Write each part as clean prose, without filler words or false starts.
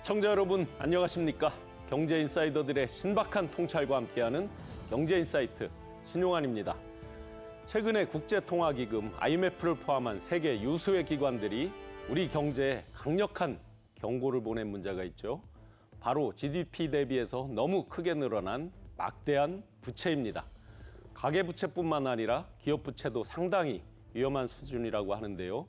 시청자 여러분 안녕하십니까? 경제인사이더들의 신박한 통찰과 함께하는 경제인사이트 신용환입니다. 최근에 국제통화기금 IMF를 포함한 세계 유수의 기관들이 우리 경제에 강력한 경고를 보낸 문제가 있죠. 바로 GDP 대비해서 너무 크게 늘어난 막대한 부채입니다. 가계부채뿐만 아니라 기업부채도 상당히 위험한 수준이라고 하는데요.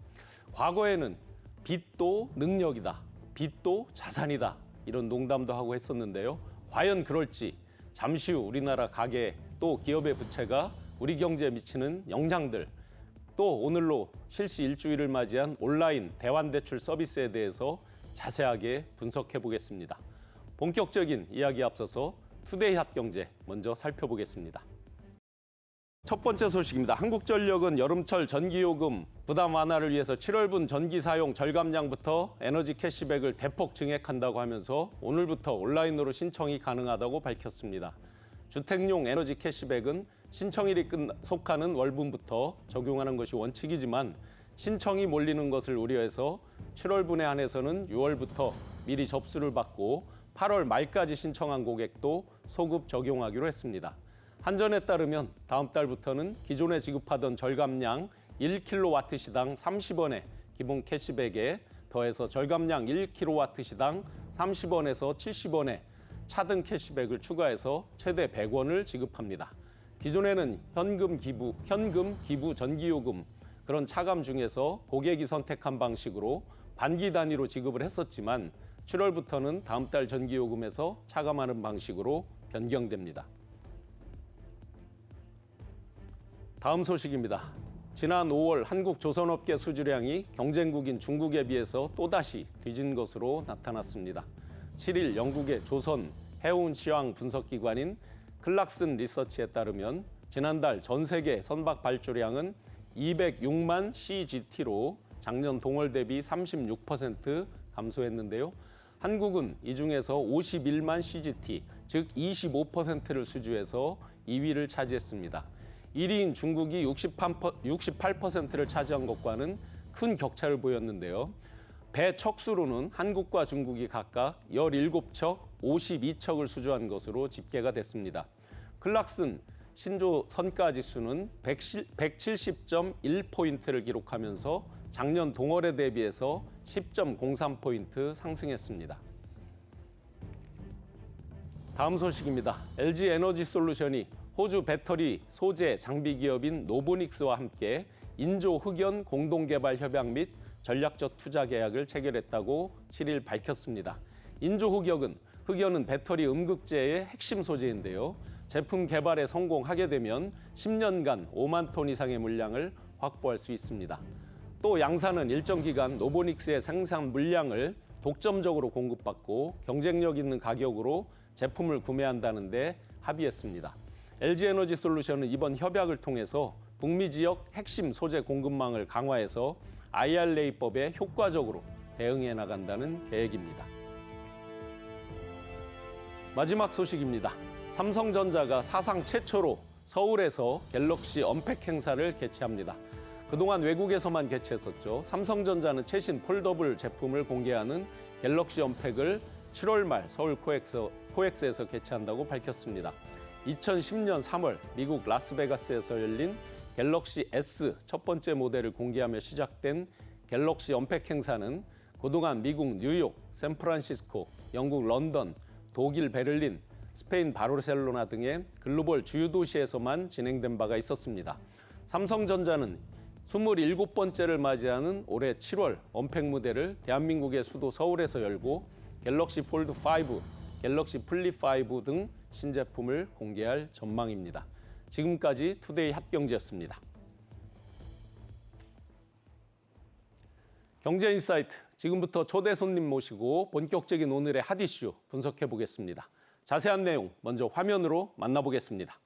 과거에는 빚도 능력이다, 빚도 자산이다 이런 농담도 하고 했었는데요. 과연 그럴지 잠시 후 우리나라 가계 또 기업의 부채가 우리 경제에 미치는 영향들, 또 오늘로 실시 일주일을 맞이한 온라인 대환대출 서비스에 대해서 자세하게 분석해 보겠습니다. 본격적인 이야기 앞서서 투데이 핫경제 먼저 살펴보겠습니다. 첫 번째 소식입니다. 한국전력은 여름철 전기요금 부담 완화를 위해서 7월분 전기 사용 절감량부터 에너지 캐시백을 대폭 증액한다고 하면서 오늘부터 온라인으로 신청이 가능하다고 밝혔습니다. 주택용 에너지 캐시백은 신청일이 속하는 월분부터 적용하는 것이 원칙이지만 신청이 몰리는 것을 우려해서 7월분에 한해서는 6월부터 미리 접수를 받고 8월 말까지 신청한 고객도 소급 적용하기로 했습니다. 한전에 따르면 다음 달부터는 기존에 지급하던 절감량 1kW시당 30원의 기본 캐시백에 더해서 절감량 1kW시당 30원에서 70원의 차등 캐시백을 추가해서 최대 100원을 지급합니다. 기존에는 현금 기부 전기요금 그런 차감 중에서 고객이 선택한 방식으로 반기 단위로 지급을 했었지만 7월부터는 다음 달 전기요금에서 차감하는 방식으로 변경됩니다. 다음 소식입니다. 지난 5월 한국 조선업계 수주량이 경쟁국인 중국에 비해서 또다시 뒤진 것으로 나타났습니다. 7일 영국의 조선 해운시황 분석기관인 클락슨 리서치에 따르면 지난달 전 세계 선박 발주량은 206만 CGT로 작년 동월 대비 36% 감소했는데요. 한국은 이 중에서 51만 CGT, 즉 25%를 수주해서 2위를 차지했습니다. 1위인 중국이 68%를 차지한 것과는 큰 격차를 보였는데요. 배 척수로는 한국과 중국이 각각 17척, 52척을 수주한 것으로 집계가 됐습니다. 클락슨 신조 선가지수는 170.1포인트를 기록하면서 작년 동월에 대비해서 10.03포인트 상승했습니다. 다음 소식입니다. LG에너지솔루션이 호주 배터리 소재 장비 기업인 노보닉스와 함께 인조 흑연 공동개발 협약 및 전략적 투자 계약을 체결했다고 7일 밝혔습니다. 인조 흑연은 배터리 음극재의 핵심 소재인데요. 제품 개발에 성공하게 되면 10년간 5만 톤 이상의 물량을 확보할 수 있습니다. 또 양사는 일정 기간 노보닉스의 생산 물량을 독점적으로 공급받고 경쟁력 있는 가격으로 제품을 구매한다는 데 합의했습니다. LG에너지솔루션은 이번 협약을 통해서 북미 지역 핵심 소재 공급망을 강화해서 IRA법에 효과적으로 대응해 나간다는 계획입니다. 마지막 소식입니다. 삼성전자가 사상 최초로 서울에서 갤럭시 언팩 행사를 개최합니다. 그동안 외국에서만 개최했었죠. 삼성전자는 최신 폴더블 제품을 공개하는 갤럭시 언팩을 7월 말 서울 코엑스에서 개최한다고 밝혔습니다. 2010년 3월 미국 라스베가스에서 열린 갤럭시 S 첫 번째 모델을 공개하며 시작된 갤럭시 언팩 행사는 그동안 미국 뉴욕, 샌프란시스코, 영국 런던, 독일 베를린, 스페인 바르셀로나 등의 글로벌 주요 도시에서만 진행된 바가 있었습니다. 삼성전자는 27번째를 맞이하는 올해 7월 언팩 무대를 대한민국의 수도 서울에서 열고 갤럭시 폴드 5, 갤럭시 플립 5 등 신제품을 공개할 전망입니다. 지금까지 투데이 핫경제였습니다. 경제인사이트, 지금부터 초대 손님 모시고 본격적인 오늘의 핫 이슈 분석해 보겠습니다. 자세한 내용 먼저 화면으로 만나보겠습니다.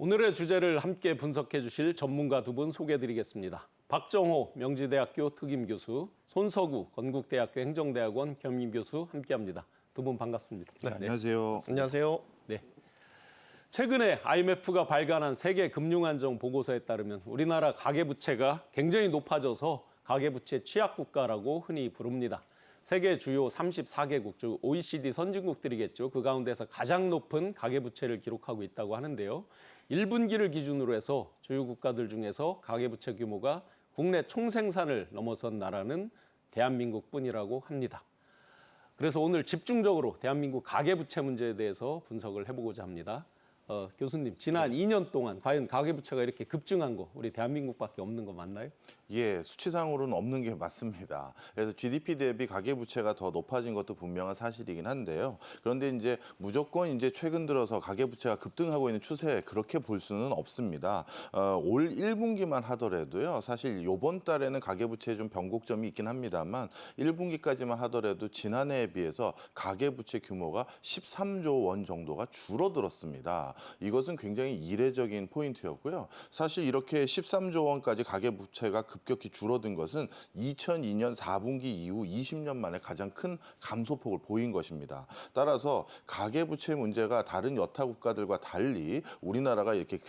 오늘의 주제를 함께 분석해 주실 전문가 두 분 소개해-드리겠습니다. 박정호 명지대학교 특임교수, 손석우 건국대학교 행정대학원 겸임교수 함께합니다. 두 분 반갑습니다. 네, 안녕하세요. 안녕하세요. 네. 최근에 IMF가 발간한 세계 금융안정 보고서에 따르면 우리나라 가계부채가 굉장히 높아져서 가계부채 취약국가라고 흔히 부릅니다. 세계 주요 34개국, 즉 OECD 선진국들이겠죠. 그 가운데서 가장 높은 가계부채를 기록하고 있다고 하는데요. 1분기를 기준으로 해서 주요 국가들 중에서 가계부채 규모가 국내 총생산을 넘어선 나라는 대한민국뿐이라고 합니다. 그래서 오늘 집중적으로 대한민국 가계부채 문제에 대해서 분석을 해보고자 합니다. 교수님, 지난 2년 동안 과연 가계부채가 이렇게 급증한 거 우리 대한민국밖에 없는 거 맞나요? 예, 수치상으로는 없는 게 맞습니다. 그래서 GDP 대비 가계부채가 더 높아진 것도 분명한 사실이긴 한데요. 그런데 이제 무조건 이제 최근 들어서 가계부채가 급등하고 있는 추세 그렇게 볼 수는 없습니다. 올 1분기만 하더라도요. 사실 이번 달에는 가계부채에 좀 변곡점이 있긴 합니다만 1분기까지만 하더라도 지난해에 비해서 가계부채 규모가 13조 원 정도가 줄어들었습니다. 이것은 굉장히 이례적인 포인트였고요. 사실 이렇게 13조 원까지 가계부채가 급격히 줄어든 것은 2002년 4분기 이후 20년 만에 가장 큰 감소폭을 보인 것입니다. 따라서 가계부채 문제가 다른 여타 국가들과 달리 우리나라가 이렇게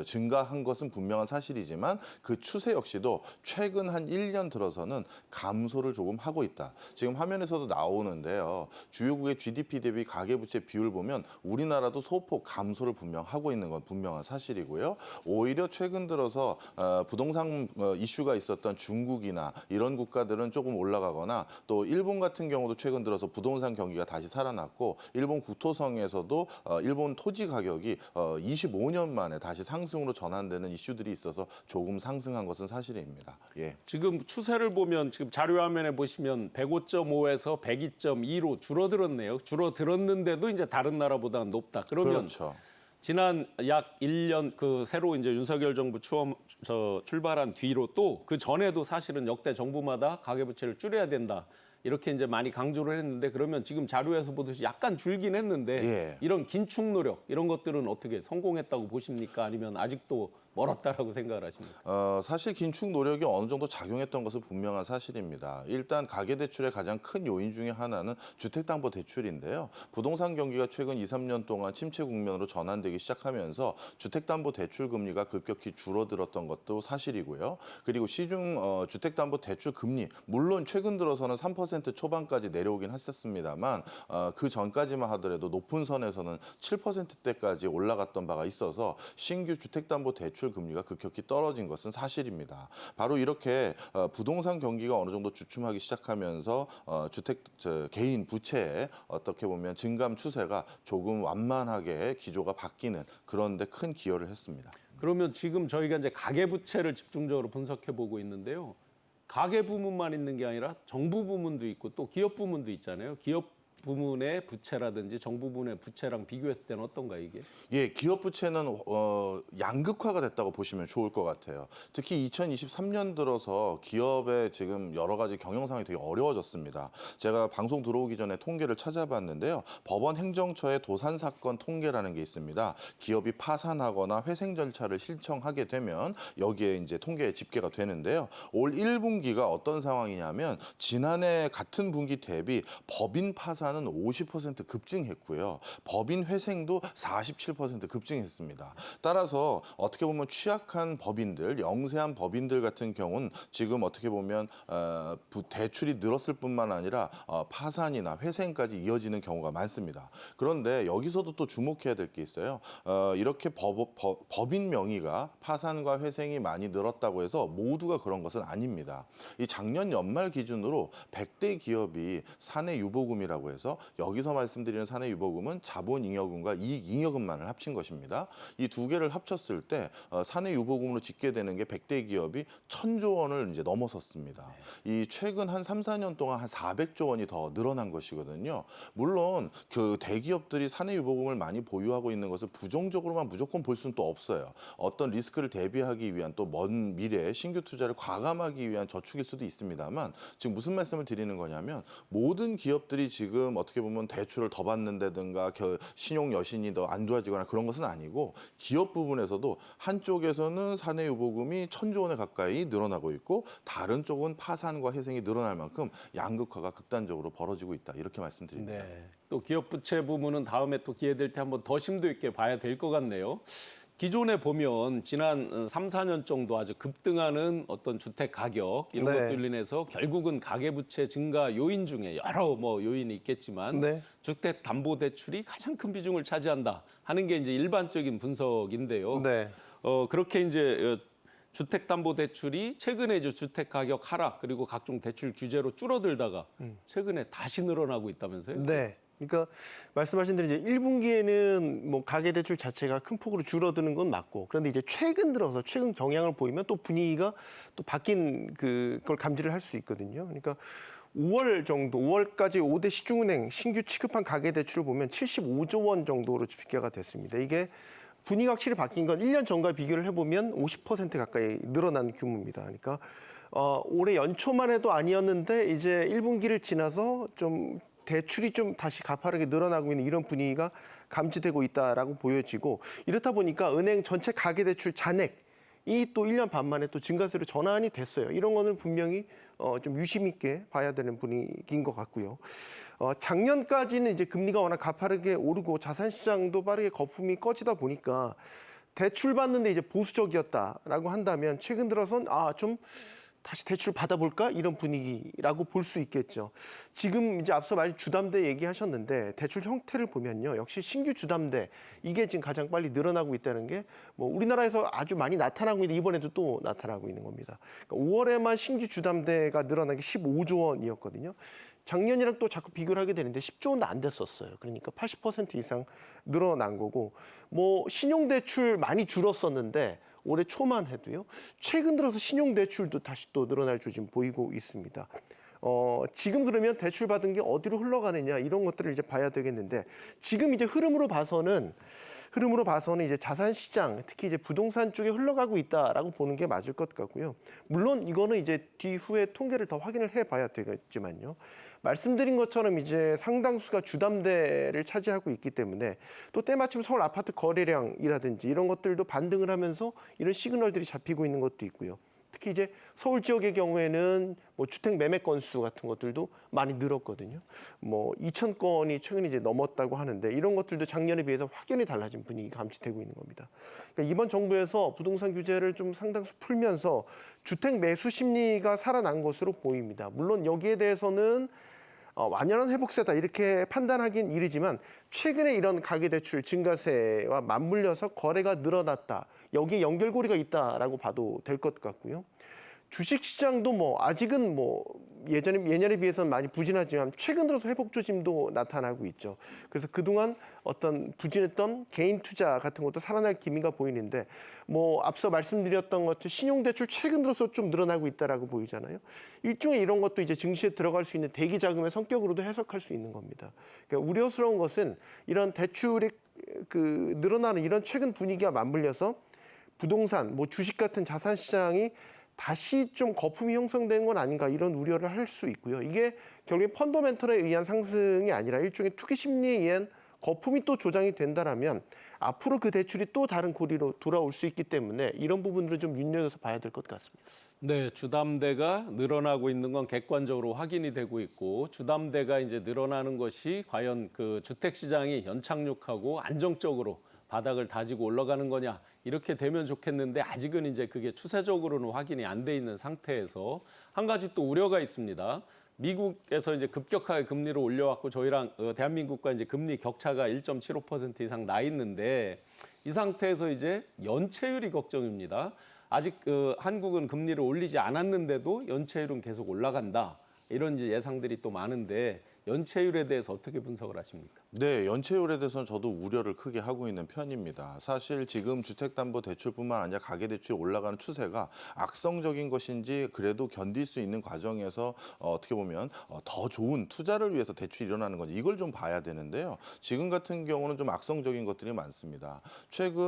증가한 것은 분명한 사실이지만 그 추세 역시도 최근 한 1년 들어서는 감소를 조금 하고 있다. 지금 화면에서도 나오는데요. 주요국의 GDP 대비 가계부채 비율 보면 우리나라도 소폭 감소를 분명 하고 있는 건 분명한 사실이고요. 오히려 최근 들어서 부동산 이슈가 있었던 중국이나 이런 국가들은 조금 올라가거나 또 일본 같은 경우도 최근 들어서 부동산 경기가 다시 살아났고 일본 국토성에서도 일본 토지 가격이 25년 만에 다시 상승으로 전환되는 이슈들이 있어서 조금 상승한 것은 사실입니다. 예. 지금 추세를 보면 지금 자료 화면에 보시면 105.5에서 102.2로 줄어들었네요. 줄어들었는데도 이제 다른 나라보다 높다. 그러면 그렇죠. 지난 약 1년 새로 이제 윤석열 정부 출발한 뒤로 또 그 전에도 사실은 역대 정부마다 가계부채를 줄여야 된다. 이렇게 이제 많이 강조를 했는데 그러면 지금 자료에서 보듯이 약간 줄긴 했는데 예. 이런 긴축 노력 이런 것들은 어떻게 성공했다고 보십니까? 아니면 아직도 멀었다라고 생각을 하십니까? 사실 긴축 노력이 어느 정도 작용했던 것은 분명한 사실입니다. 일단 가계대출의 가장 큰 요인 중에 하나는 주택담보대출인데요. 부동산 경기가 최근 2, 3년 동안 침체 국면으로 전환되기 시작하면서 주택담보대출 금리가 급격히 줄어들었던 것도 사실이고요. 그리고 시중 주택담보대출 금리, 물론 최근 들어서는 3% 초반까지 내려오긴 했었습니다만 그 전까지만 하더라도 높은 선에서는 7%대까지 올라갔던 바가 있어서 신규 주택담보대출 금리가 급격히 떨어진 것은 사실입니다. 바로 이렇게 부동산 경기가 어느 정도 주춤하기 시작하면서 개인 부채에 어떻게 보면 증감 추세가 조금 완만하게 기조가 바뀌는 그런 데 큰 기여를 했습니다. 그러면 지금 저희가 이제 가계부채를 집중적으로 분석해 보고 있는데요. 가계 부문만 있는 게 아니라 정부 부문도 있고 또 기업 부문도 있잖아요. 기업 부문의 부채라든지 정부 부문의 부채랑 비교했을 때는 어떤가 이게? 예, 기업 부채는 양극화가 됐다고 보시면 좋을 것 같아요. 특히 2023년 들어서 기업의 지금 여러 가지 경영 상황이 되게 어려워졌습니다. 제가 방송 들어오기 전에 통계를 찾아봤는데요. 법원 행정처의 도산 사건 통계라는 게 있습니다. 기업이 파산하거나 회생 절차를 신청하게 되면 여기에 이제 통계에 집계가 되는데요. 올 1분기가 어떤 상황이냐면 지난해 같은 분기 대비 법인 파산 는 50% 급증했고요. 법인 회생도 47% 급증했습니다. 따라서 어떻게 보면 취약한 법인들, 영세한 법인들 같은 경우는 지금 어떻게 보면 대출이 늘었을 뿐만 아니라 파산이나 회생까지 이어지는 경우가 많습니다. 그런데 여기서도 또 주목해야 될 게 있어요. 이렇게 법인 명의가 파산과 회생이 많이 늘었다고 해서 모두가 그런 것은 아닙니다. 이 작년 연말 기준으로 100대 기업이 사내 유보금이라고 해서 여기서 말씀드리는 사내유보금은 자본잉여금과 이익잉여금만을 합친 것입니다. 이 두 개를 합쳤을 때 사내유보금으로 짓게 되는 게 100대 기업이 1,000조 원을 이제 넘어섰습니다. 이 최근 한 3, 4년 동안 한 400조 원이 더 늘어난 것이거든요. 물론 그 대기업들이 사내유보금을 많이 보유하고 있는 것을 부정적으로만 무조건 볼 수는 또 없어요. 어떤 리스크를 대비하기 위한 또 먼 미래에 신규 투자를 과감하기 위한 저축일 수도 있습니다만 지금 무슨 말씀을 드리는 거냐면 모든 기업들이 지금 지금 어떻게 보면 대출을 더 받는다든가 신용 여신이 더 안 좋아지거나 그런 것은 아니고 기업 부분에서도 한쪽에서는 사내 유보금이 1,000조 원에 가까이 늘어나고 있고 다른 쪽은 파산과 회생이 늘어날 만큼 양극화가 극단적으로 벌어지고 있다. 이렇게 말씀드립니다. 네. 또 기업 부채 부분은 다음에 또 기회 될 때 한번 더 심도 있게 봐야 될 것 같네요. 기존에 보면 지난 3, 4년 정도 아주 급등하는 어떤 주택 가격 이런 네. 것들로 인해서 결국은 가계부채 증가 요인 중에 여러 요인이 있겠지만 네. 주택담보대출이 가장 큰 비중을 차지한다 하는 게 이제 일반적인 분석인데요. 네. 그렇게 이제 주택담보대출이 최근에 이제 주택 가격 하락 그리고 각종 대출 규제로 줄어들다가 최근에 다시 늘어나고 있다면서요? 네. 그러니까 말씀하신 대로 이제 1분기에는 뭐 가계 대출 자체가 큰 폭으로 줄어드는 건 맞고 그런데 이제 최근 경향을 보이면 또 분위기가 또 바뀐 그걸 감지를 할 수 있거든요. 그러니까 5월까지 5대 시중은행 신규 취급한 가계 대출을 보면 75조 원 정도로 집계가 됐습니다. 이게 분위기가 확실히 바뀐 건 1년 전과 비교를 해보면 50% 가까이 늘어난 규모입니다. 그러니까 올해 연초만 해도 아니었는데 이제 1분기를 지나서 좀 대출이 좀 다시 가파르게 늘어나고 있는 이런 분위기가 감지되고 있다라고 보여지고 이렇다 보니까 은행 전체 가계대출 잔액이 또 1년 반 만에 또 증가세로 전환이 됐어요. 이런 거는 분명히 좀 유심 있게 봐야 되는 분위기인 것 같고요. 작년까지는 이제 금리가 워낙 가파르게 오르고 자산 시장도 빠르게 거품이 꺼지다 보니까 대출 받는데 이제 보수적이었다라고 한다면 최근 들어선 좀 다시 대출 받아볼까 이런 분위기라고 볼 수 있겠죠. 지금 이제 앞서 말 주담대 얘기하셨는데 대출 형태를 보면요, 역시 신규 주담대 이게 지금 가장 빨리 늘어나고 있다는 게 뭐 우리나라에서 아주 많이 나타나고 있는데 이번에도 또 나타나고 있는 겁니다. 그러니까 5월에만 신규 주담대가 늘어난 게 15조 원이었거든요. 작년이랑 또 자꾸 비교를 하게 되는데 10조 원도 안 됐었어요. 그러니까 80% 이상 늘어난 거고 뭐 신용대출 많이 줄었었는데 올해 초만 해도요. 최근 들어서 신용대출도 다시 또 늘어날 조짐 보이고 있습니다. 지금 그러면 대출 받은 게 어디로 흘러가느냐 이런 것들을 이제 봐야 되겠는데 지금 이제 흐름으로 봐서는 이제 자산 시장, 특히 이제 부동산 쪽에 흘러가고 있다라고 보는 게 맞을 것 같고요. 물론 이거는 이제 뒤후에 통계를 더 확인을 해봐야 되겠지만요. 말씀드린 것처럼 이제 상당수가 주담대를 차지하고 있기 때문에 또 때마침 서울 아파트 거래량이라든지 이런 것들도 반등을 하면서 이런 시그널들이 잡히고 있는 것도 있고요. 특히 이제 서울 지역의 경우에는 뭐 주택 매매 건수 같은 것들도 많이 늘었거든요. 뭐 2천 건이 최근에 이제 넘었다고 하는데 이런 것들도 작년에 비해서 확연히 달라진 분위기가 감지되고 있는 겁니다. 그러니까 이번 정부에서 부동산 규제를 좀 상당수 풀면서 주택 매수 심리가 살아난 것으로 보입니다. 물론 여기에 대해서는 완연한 회복세다 이렇게 판단하긴 이르지만 최근에 이런 가계대출 증가세와 맞물려서 거래가 늘어났다. 여기에 연결고리가 있다라고 봐도 될 것 같고요. 주식시장도 뭐 아직은 뭐 예년에 비해서는 많이 부진하지만 최근 들어서 회복 조짐도 나타나고 있죠. 그래서 그동안 어떤 부진했던 개인 투자 같은 것도 살아날 기미가 보이는데 뭐 앞서 말씀드렸던 것처럼 신용대출 최근 들어서 좀 늘어나고 있다라고 보이잖아요. 일종의 이런 것도 이제 증시에 들어갈 수 있는 대기 자금의 성격으로도 해석할 수 있는 겁니다. 그러니까 우려스러운 것은 이런 대출이 늘어나는 이런 최근 분위기와 맞물려서 부동산, 뭐 주식 같은 자산 시장이 다시 좀 거품이 형성되는 건 아닌가 이런 우려를 할 수 있고요. 이게 결국엔 펀더멘털에 의한 상승이 아니라 일종의 투기 심리에 의한 거품이 또 조장이 된다라면 앞으로 그 대출이 또 다른 고리로 돌아올 수 있기 때문에 이런 부분들을 좀 눈여겨서 봐야 될 것 같습니다. 네, 주담대가 늘어나고 있는 건 객관적으로 확인이 되고 있고 주담대가 이제 늘어나는 것이 과연 그 주택 시장이 연착륙하고 안정적으로 바닥을 다지고 올라가는 거냐 이렇게 되면 좋겠는데 아직은 이제 그게 추세적으로는 확인이 안 돼 있는 상태에서 한 가지 또 우려가 있습니다. 미국에서 이제 급격하게 금리를 올려왔고 저희랑 대한민국과 이제 금리 격차가 1.75% 이상 나 있는데 이 상태에서 이제 연체율이 걱정입니다. 아직 한국은 금리를 올리지 않았는데도 연체율은 계속 올라간다. 이런 이제 예상들이 또 많은데 연체율에 대해서 어떻게 분석을 하십니까? 네, 연체율에 대해서는 저도 우려를 크게 하고 있는 편입니다. 사실 지금 주택담보대출뿐만 아니라 가계대출이 올라가는 추세가 악성적인 것인지 그래도 견딜 수 있는 과정에서 어떻게 보면 더 좋은 투자를 위해서 대출이 일어나는 건지 이걸 좀 봐야 되는데요. 지금 같은 경우는 좀 악성적인 것들이 많습니다. 최근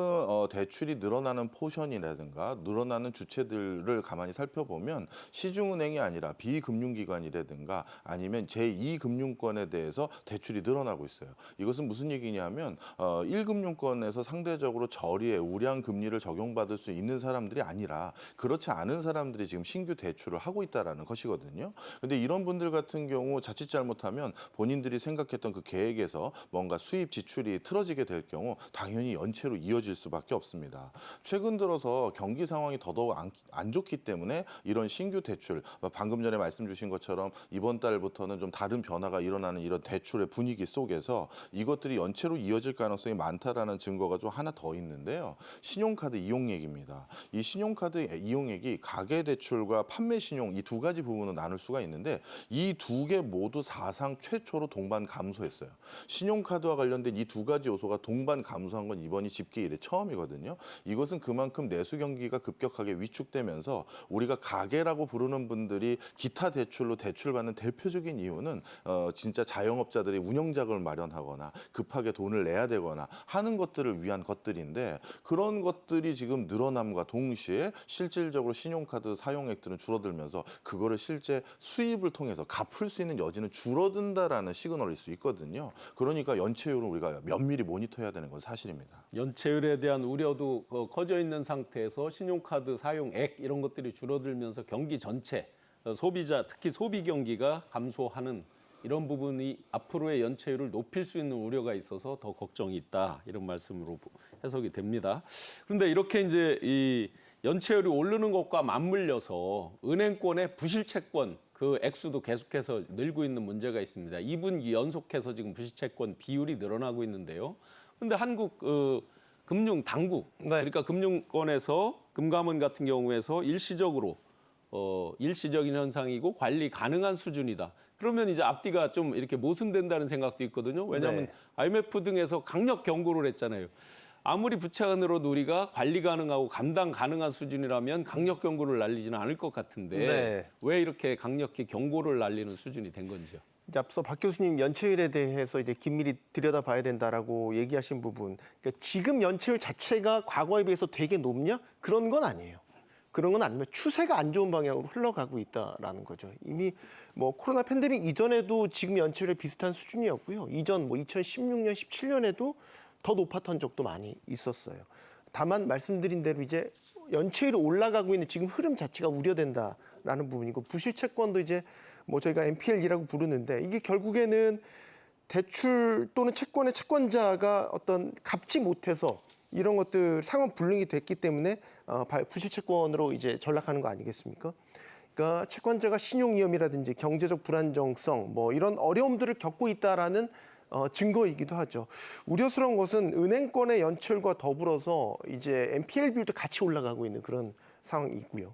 대출이 늘어나는 포션이라든가 늘어나는 주체들을 가만히 살펴보면 시중은행이 아니라 비금융기관이라든가 아니면 제2금융 금융권에 대해서 대출이 늘어나고 있어요. 이것은 무슨 얘기냐면 1금융권에서 상대적으로 저리에 우량 금리를 적용받을 수 있는 사람들이 아니라 그렇지 않은 사람들이 지금 신규 대출을 하고 있다라는 것이거든요. 근데 이런 분들 같은 경우 자칫 잘못하면 본인들이 생각했던 그 계획에서 뭔가 수입 지출이 틀어지게 될 경우 당연히 연체로 이어질 수밖에 없습니다. 최근 들어서 경기 상황이 더더욱 안 좋기 때문에 이런 신규 대출, 방금 전에 말씀 주신 것처럼 이번 달부터는 좀 다른 변화가 일어나는 이런 대출의 분위기 속에서 이것들이 연체로 이어질 가능성이 많다라는 증거가 좀 하나 더 있는데요. 신용카드 이용액입니다. 이 신용카드 이용액이 가계대출과 판매신용 이 두 가지 부분으로 나눌 수가 있는데 이 두 개 모두 사상 최초로 동반 감소했어요. 신용카드와 관련된 이 두 가지 요소가 동반 감소한 건 이번이 집계 이래 처음이거든요. 이것은 그만큼 내수 경기가 급격하게 위축되면서 우리가 가계라고 부르는 분들이 기타 대출로 대출받는 대표적인 이유는 진짜 자영업자들이 운영자금을 마련하거나 급하게 돈을 내야 되거나 하는 것들을 위한 것들인데 그런 것들이 지금 늘어남과 동시에 실질적으로 신용카드 사용액들은 줄어들면서 그거를 실제 수입을 통해서 갚을 수 있는 여지는 줄어든다라는 시그널일 수 있거든요. 그러니까 연체율은 우리가 면밀히 모니터해야 되는 건 사실입니다. 연체율에 대한 우려도 커져 있는 상태에서 신용카드 사용액 이런 것들이 줄어들면서 경기 전체 소비자 특히 소비 경기가 감소하는 이런 부분이 앞으로의 연체율을 높일 수 있는 우려가 있어서 더 걱정이 있다 이런 말씀으로 해석이 됩니다. 그런데 이렇게 이제 이 연체율이 오르는 것과 맞물려서 은행권의 부실채권 그 액수도 계속해서 늘고 있는 문제가 있습니다. 2분기 연속해서 지금 부실채권 비율이 늘어나고 있는데요. 그런데 한국 금융 당국 그러니까 금융권에서 금감원 같은 경우에서 일시적으로 일시적인 현상이고 관리 가능한 수준이다. 그러면 이제 앞뒤가 좀 이렇게 모순된다는 생각도 있거든요. 왜냐하면 IMF 등에서 강력 경고를 했잖아요. 아무리 부채가 늘어도 우리가 관리 가능하고 감당 가능한 수준이라면 강력 경고를 날리지는 않을 것 같은데 왜 이렇게 강력히 경고를 날리는 수준이 된 건지요? 이제 앞서 박 교수님 연체율에 대해서 이제 긴밀히 들여다봐야 된다라고 얘기하신 부분, 그러니까 지금 연체율 자체가 과거에 비해서 되게 높냐? 그런 건 아니에요. 그런 건 아니면 추세가 안 좋은 방향으로 흘러가고 있다라는 거죠. 이미 뭐 코로나 팬데믹 이전에도 지금 연체율에 비슷한 수준이었고요. 이전 뭐 2016년, 17년에도 더 높았던 적도 많이 있었어요. 다만 말씀드린 대로 이제 연체율이 올라가고 있는 지금 흐름 자체가 우려된다라는 부분이고 부실채권도 이제 뭐 저희가 NPL이라고 부르는데 이게 결국에는 대출 또는 채권의 채권자가 어떤 갚지 못해서 이런 것들 상환 불능이 됐기 때문에 부실채권으로 이제 전락하는 거 아니겠습니까? 그러니까 채권자가 신용 위험이라든지 경제적 불안정성 뭐 이런 어려움들을 겪고 있다라는 증거이기도 하죠. 우려스러운 것은 은행권의 연체율과 더불어서 이제 NPL 비율도 같이 올라가고 있는 그런 상황이고요.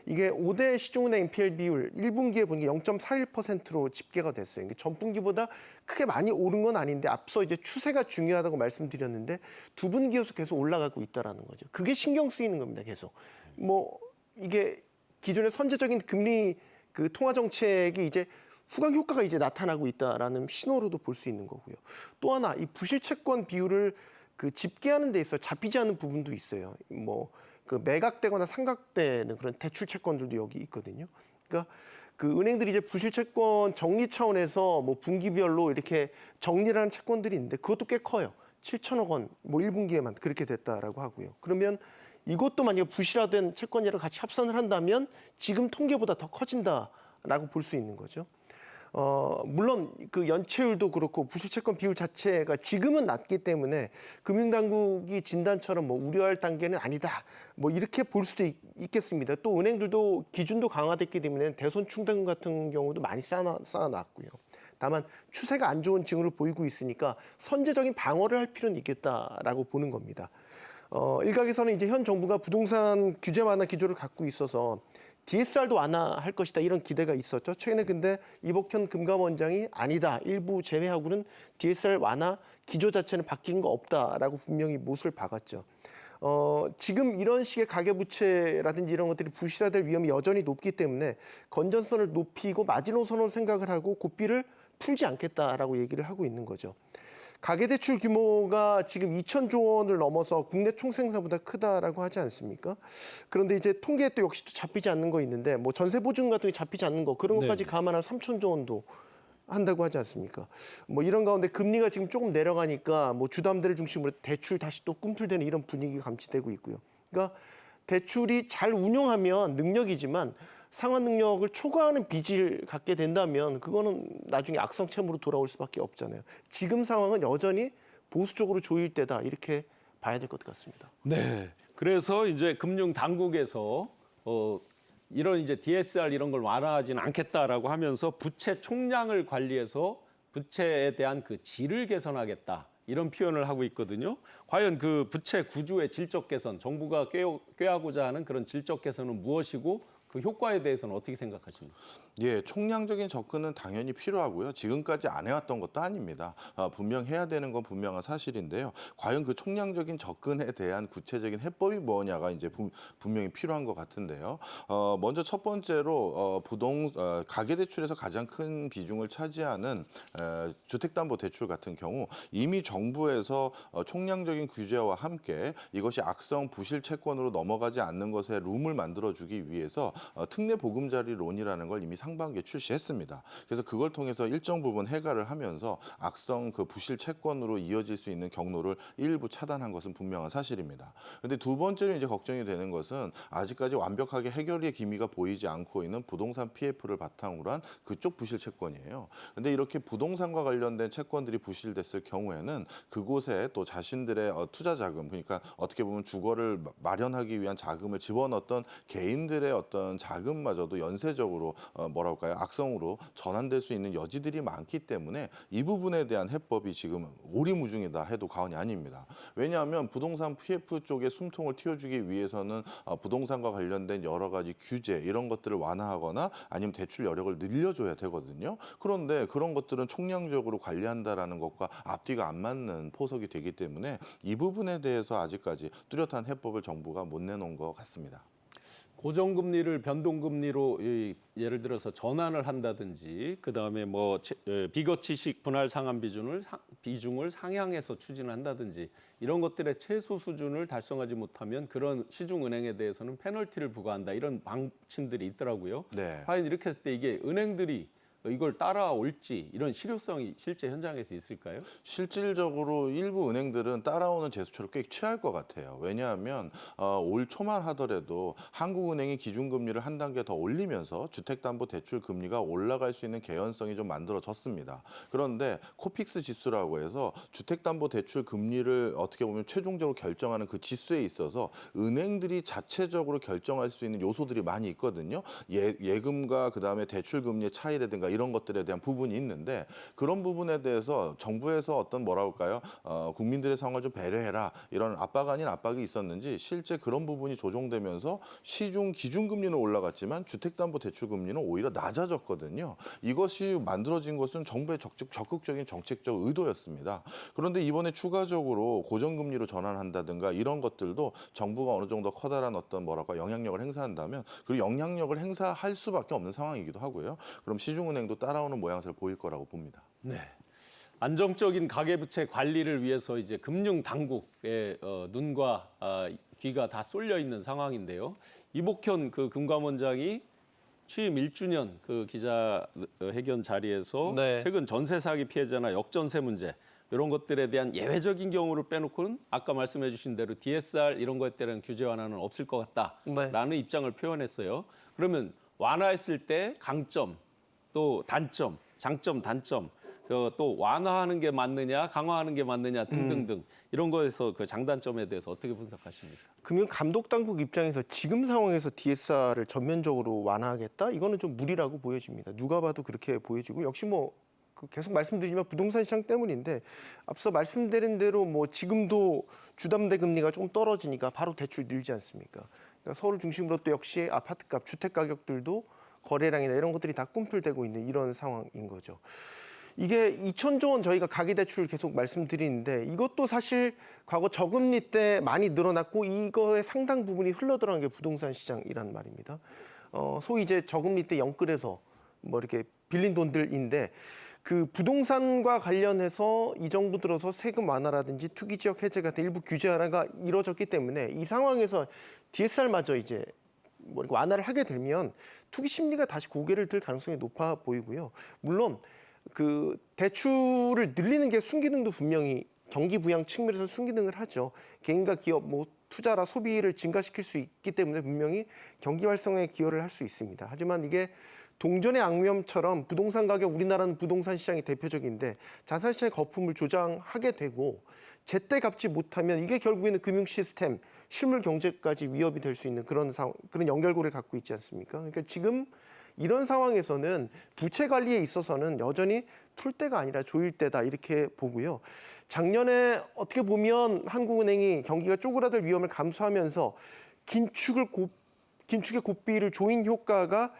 이게 5대 시중은행 NPL 비율 1분기에 보니까 0.41%로 집계가 됐어요. 이게 전분기보다 크게 많이 오른 건 아닌데 앞서 이제 추세가 중요하다고 말씀드렸는데 두 분기에서 계속 올라가고 있다라는 거죠. 그게 신경 쓰이는 겁니다. 계속. 뭐 이게 기존의 선제적인 금리 그 통화 정책이 이제 후광 효과가 이제 나타나고 있다라는 신호로도 볼 수 있는 거고요. 또 하나 이 부실채권 비율을 그 집계하는 데 있어 잡히지 않은 부분도 있어요. 뭐 그 매각되거나 상각되는 그런 대출 채권들도 여기 있거든요. 그러니까 그 은행들이 이제 부실채권 정리 차원에서 뭐 분기별로 이렇게 정리를 하는 채권들이 있는데 그것도 꽤 커요. 7천억 원 뭐 1분기에만 그렇게 됐다라고 하고요. 그러면 이것도 만약에 부실화된 채권이랑 같이 합산을 한다면 지금 통계보다 더 커진다라고 볼 수 있는 거죠. 물론 그 연체율도 그렇고 부실채권 비율 자체가 지금은 낮기 때문에 금융당국이 진단처럼 뭐 우려할 단계는 아니다. 뭐 이렇게 볼 수도 있겠습니다. 또 은행들도 기준도 강화됐기 때문에 대손 충당금 같은 경우도 많이 쌓아놨고요. 다만 추세가 안 좋은 징후를 보이고 있으니까 선제적인 방어를 할 필요는 있겠다라고 보는 겁니다. 일각에서는 이제 현 정부가 부동산 규제 완화 기조를 갖고 있어서 DSR도 완화할 것이다 이런 기대가 있었죠. 최근에 근데 이복현 금감원장이 아니다. 일부 제외하고는 DSR 완화 기조 자체는 바뀌는 거 없다라고 분명히 못을 박았죠. 지금 이런 식의 가계부채라든지 이런 것들이 부실화될 위험이 여전히 높기 때문에 건전성을 높이고 마지노선으로 생각을 하고 고삐를 풀지 않겠다라고 얘기를 하고 있는 거죠. 가계대출 규모가 지금 2,000조 원을 넘어서 국내 총생산보다 크다라고 하지 않습니까? 그런데 이제 통계에 또 역시 또 잡히지 않는 거 있는데 뭐 전세 보증 같은 게 잡히지 않는 거 그런 것까지 감안하면 3,000조 원도 한다고 하지 않습니까? 뭐 이런 가운데 금리가 지금 조금 내려가니까 뭐 주담대를 중심으로 대출 다시 또 꿈틀대는 이런 분위기가 감지되고 있고요. 그러니까 대출이 잘 운용하면 능력이지만 상환 능력을 초과하는 빚을 갖게 된다면 그거는 나중에 악성 채무로 돌아올 수밖에 없잖아요. 지금 상황은 여전히 보수적으로 조일 때다 이렇게 봐야 될 것 같습니다. 네. 그래서 이제 금융 당국에서 이런 이제 DSR 이런 걸 완화하지는 않겠다라고 하면서 부채 총량을 관리해서 부채에 대한 그 질을 개선하겠다. 이런 표현을 하고 있거든요. 과연 그 부채 구조의 질적 개선, 정부가 꾀하고자 하는 그런 질적 개선은 무엇이고 그 효과에 대해서는 어떻게 생각하십니까? 예, 총량적인 접근은 당연히 필요하고요. 지금까지 안 해왔던 것도 아닙니다. 분명 해야 되는 건 분명한 사실인데요. 과연 그 총량적인 접근에 대한 구체적인 해법이 뭐냐가 이제 분명히 필요한 것 같은데요. 먼저 첫 번째로 가계대출에서 가장 큰 비중을 차지하는 주택담보대출 같은 경우 이미 정부에서 총량적인 규제와 함께 이것이 악성 부실 채권으로 넘어가지 않는 것에 룸을 만들어주기 위해서 특례 보금자리론이라는 걸 이미 상반기에 출시했습니다. 그래서 그걸 통해서 일정 부분 해결을 하면서 악성 그 부실 채권으로 이어질 수 있는 경로를 일부 차단한 것은 분명한 사실입니다. 그런데 두 번째로 이제 걱정이 되는 것은 아직까지 완벽하게 해결의 기미가 보이지 않고 있는 부동산 PF를 바탕으로 한 그쪽 부실 채권이에요. 그런데 이렇게 부동산과 관련된 채권들이 부실됐을 경우에는 그곳에 또 자신들의 투자 자금, 그러니까 어떻게 보면 주거를 마련하기 위한 자금을 집어넣었던 개인들의 어떤 자금마저도 연쇄적으로 악성으로 전환될 수 있는 여지들이 많기 때문에 이 부분에 대한 해법이 지금 오리무중이다 해도 과언이 아닙니다. 왜냐하면 부동산 PF 쪽에 숨통을 틔워주기 위해서는 부동산과 관련된 여러 가지 규제 이런 것들을 완화하거나 아니면 대출 여력을 늘려줘야 되거든요. 그런데 그런 것들은 총량적으로 관리한다라는 것과 앞뒤가 안 맞는 포석이 되기 때문에 이 부분에 대해서 아직까지 뚜렷한 해법을 정부가 못 내놓은 것 같습니다. 고정금리를 변동금리로 예를 들어서 전환을 한다든지 그다음에 뭐 비거치식 분할 상환 비중을 상향해서 추진한다든지 이런 것들의 최소 수준을 달성하지 못하면 그런 시중은행에 대해서는 페널티를 부과한다 이런 방침들이 있더라고요. 네. 과연 이렇게 했을 때 이게 은행들이 이걸 따라올지 이런 실효성이 실제 현장에서 있을까요? 실질적으로 일부 은행들은 따라오는 제스처를 꽤 취할 것 같아요. 왜냐하면 올 초만 하더라도 한국은행이 기준금리를 한 단계 더 올리면서 주택담보대출 금리가 올라갈 수 있는 개연성이 좀 만들어졌습니다. 그런데 코픽스 지수라고 해서 주택담보대출 금리를 어떻게 보면 최종적으로 결정하는 그 지수에 있어서 은행들이 자체적으로 결정할 수 있는 요소들이 많이 있거든요. 예금과 그다음에 대출금리의 차이라든가 이런 것들에 대한 부분이 있는데 그런 부분에 대해서 정부에서 어떤 국민들의 상황을 좀 배려해라 이런 압박 아닌 압박이 있었는지 실제 그런 부분이 조정되면서 시중 기준금리는 올라갔지만 주택담보대출금리는 오히려 낮아졌거든요. 이것이 만들어진 것은 정부의 적극적인 정책적 의도였습니다. 그런데 이번에 추가적으로 고정금리로 전환한다든가 이런 것들도 정부가 어느 정도 커다란 영향력을 행사한다면 그리고 영향력을 행사할 수밖에 없는 상황이기도 하고요. 그럼 시중은행도 따라오는 모양새를 보일 거라고 봅니다. 네. 안정적인 가계부채 관리를 위해서 이제 금융 당국의 눈과 귀가 다 쏠려 있는 상황인데요. 이복현 그 금감원장이 취임 1주년 그 기자회견 자리에서 네. 최근 전세 사기 피해자나 역전세 문제 이런 것들에 대한 예외적인 경우를 빼놓고는 아까 말씀해 주신 대로 DSR 이런 것에 대한 규제 완화는 없을 것 같다라는 네. 입장을 표현했어요. 그러면 완화했을 때 강점 또 단점, 장점, 단점, 또 완화하는 게 맞느냐, 강화하는 게 맞느냐 등등등 이런 거에서 그 장단점에 대해서 어떻게 분석하십니까? 금융감독당국 입장에서 지금 상황에서 DSR을 전면적으로 완화하겠다? 이거는 좀 무리라고 보여집니다. 누가 봐도 그렇게 보여지고 역시 계속 말씀드리지만 부동산 시장 때문인데 앞서 말씀드린 대로 지금도 주담대 금리가 조금 떨어지니까 바로 대출 늘지 않습니까? 그러니까 서울 중심으로 또 역시 아파트값, 주택 가격들도 거래량이나 이런 것들이 다 꿈틀대고 있는 이런 상황인 거죠. 이게 2천조 원 저희가 가계대출 계속 말씀드리는데 이것도 사실 과거 저금리 때 많이 늘어났고 이거의 상당 부분이 흘러들어간 게 부동산 시장이란 말입니다. 소위 이제 저금리 때 영끌해서 이렇게 빌린 돈들인데 그 부동산과 관련해서 이 정부 들어서 세금 완화라든지 투기 지역 해제 같은 일부 규제 완화가 이루어졌기 때문에 이 상황에서 DSR마저 이제 완화를 하게 되면 투기 심리가 다시 고개를 들 가능성이 높아 보이고요. 물론 그 대출을 늘리는 게 순기능도 분명히 경기 부양 측면에서 순기능을 하죠. 개인과 기업, 뭐 투자라 소비를 증가시킬 수 있기 때문에 분명히 경기 활성화에 기여를 할 수 있습니다. 하지만 이게 동전의 악명처럼 부동산 가격, 우리나라는 부동산 시장이 대표적인데 자산 시장의 거품을 조장하게 되고 제때 갚지 못하면 이게 결국에는 금융 시스템, 실물 경제까지 위협이 될 수 있는 그런 연결고리를 갖고 있지 않습니까? 그러니까 지금 이런 상황에서는 부채 관리에 있어서는 여전히 풀 때가 아니라 조일 때다 이렇게 보고요. 작년에 어떻게 보면 한국은행이 경기가 쪼그라들 위험을 감수하면서 긴축의 고삐를 조인 효과가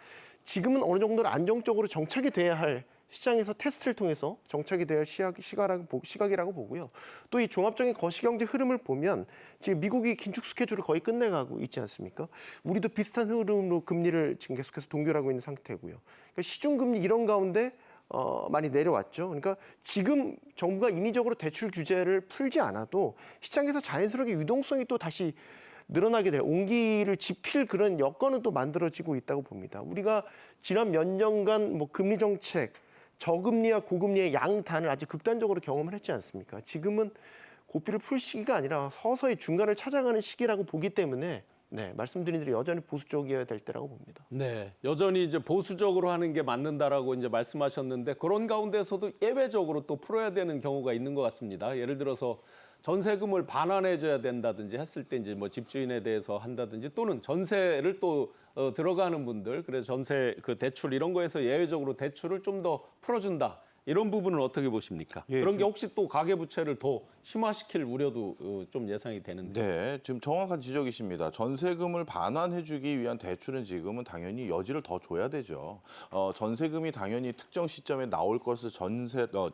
지금은 어느 정도는 안정적으로 정착이 돼야 할 시장에서 테스트를 통해서 정착이 돼야 할 시각이라고 보고요. 또 이 종합적인 거시경제 흐름을 보면 지금 미국이 긴축 스케줄을 거의 끝내가고 있지 않습니까? 우리도 비슷한 흐름으로 금리를 지금 계속해서 동결하고 있는 상태고요. 그러니까 시중금리 이런 가운데 많이 내려왔죠. 그러니까 지금 정부가 인위적으로 대출 규제를 풀지 않아도 시장에서 자연스럽게 유동성이 또 다시 늘어나게 될 온기를 지필 그런 여건은 또 만들어지고 있다고 봅니다. 우리가 지난 몇 년간 뭐 금리 정책, 저금리와 고금리의 양단을 아주 극단적으로 경험을 했지 않습니까? 지금은 고삐를 풀 시기가 아니라 서서히 중간을 찾아가는 시기라고 보기 때문에 네, 말씀드린 대로 여전히 보수 쪽이어야 될 때라고 봅니다. 네, 여전히 이제 보수적으로 하는 게 맞는다라고 이제 말씀하셨는데 그런 가운데서도 예외적으로 또 풀어야 되는 경우가 있는 것 같습니다. 예를 들어서 전세금을 반환해줘야 된다든지 했을 때 이제 뭐 집주인에 대해서 한다든지 또는 전세를 또 들어가는 분들 그래서 전세 그 대출 이런 거에서 예외적으로 대출을 좀 더 풀어준다. 이런 부분은 어떻게 보십니까? 예, 그런 게 혹시 또 가계부채를 더 심화시킬 우려도 좀 예상이 되는데. 네, 지금 정확한 지적이십니다. 전세금을 반환해주기 위한 대출은 지금은 당연히 여지를 더 줘야 되죠. 전세금이 당연히 특정 시점에 나올 것을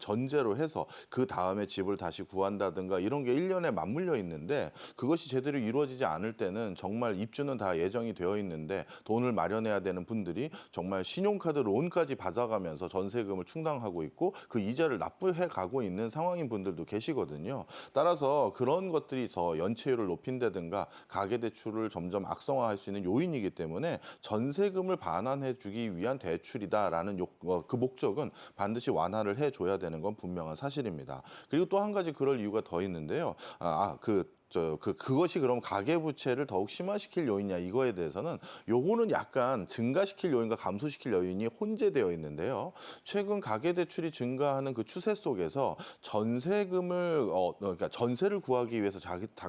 전제로 해서 그 다음에 집을 다시 구한다든가 이런 게 1년에 맞물려 있는데 그것이 제대로 이루어지지 않을 때는 정말 입주는 다 예정이 되어 있는데 돈을 마련해야 되는 분들이 정말 신용카드 론까지 받아가면서 전세금을 충당하고 있고 그 이자를 납부해 가고 있는 상황인 분들도 계시거든요. 따라서 그런 것들이 더 연체율을 높인다든가 가계대출을 점점 악성화할 수 있는 요인이기 때문에 전세금을 반환해주기 위한 대출이다라는 그 목적은 반드시 완화를 해줘야 되는 건 분명한 사실입니다. 그리고 또 한 가지 그럴 이유가 더 있는데요. 그것이 그럼 가계부채를 더욱 심화시킬 요인이냐 이거에 대해서는 요거는 약간 증가시킬 요인과 감소시킬 요인이 혼재되어 있는데요. 최근 가계대출이 증가하는 그 추세 속에서 전세금을 그러니까 전세를 구하기 위해서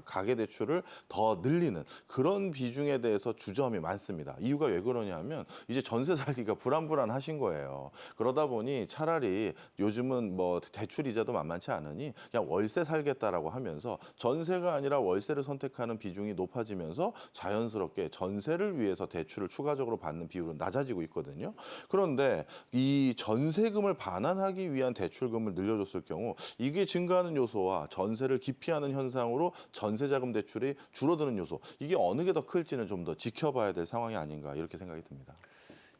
가계대출을 더 늘리는 그런 비중에 대해서 주점이 많습니다. 이유가 왜 그러냐면 이제 전세 살기가 불안불안하신 거예요. 그러다 보니 차라리 요즘은 뭐 대출 이자도 만만치 않으니 그냥 월세 살겠다라고 하면서 전세가 아니라 월세를 선택하는 비중이 높아지면서 자연스럽게 전세를 위해서 대출을 추가적으로 받는 비율은 낮아지고 있거든요. 그런데 이 전세금을 반환하기 위한 대출금을 늘려줬을 경우 이게 증가하는 요소와 전세를 기피하는 현상으로 전세자금 대출이 줄어드는 요소 이게 어느 게 더 클지는 좀 더 지켜봐야 될 상황이 아닌가 이렇게 생각이 듭니다.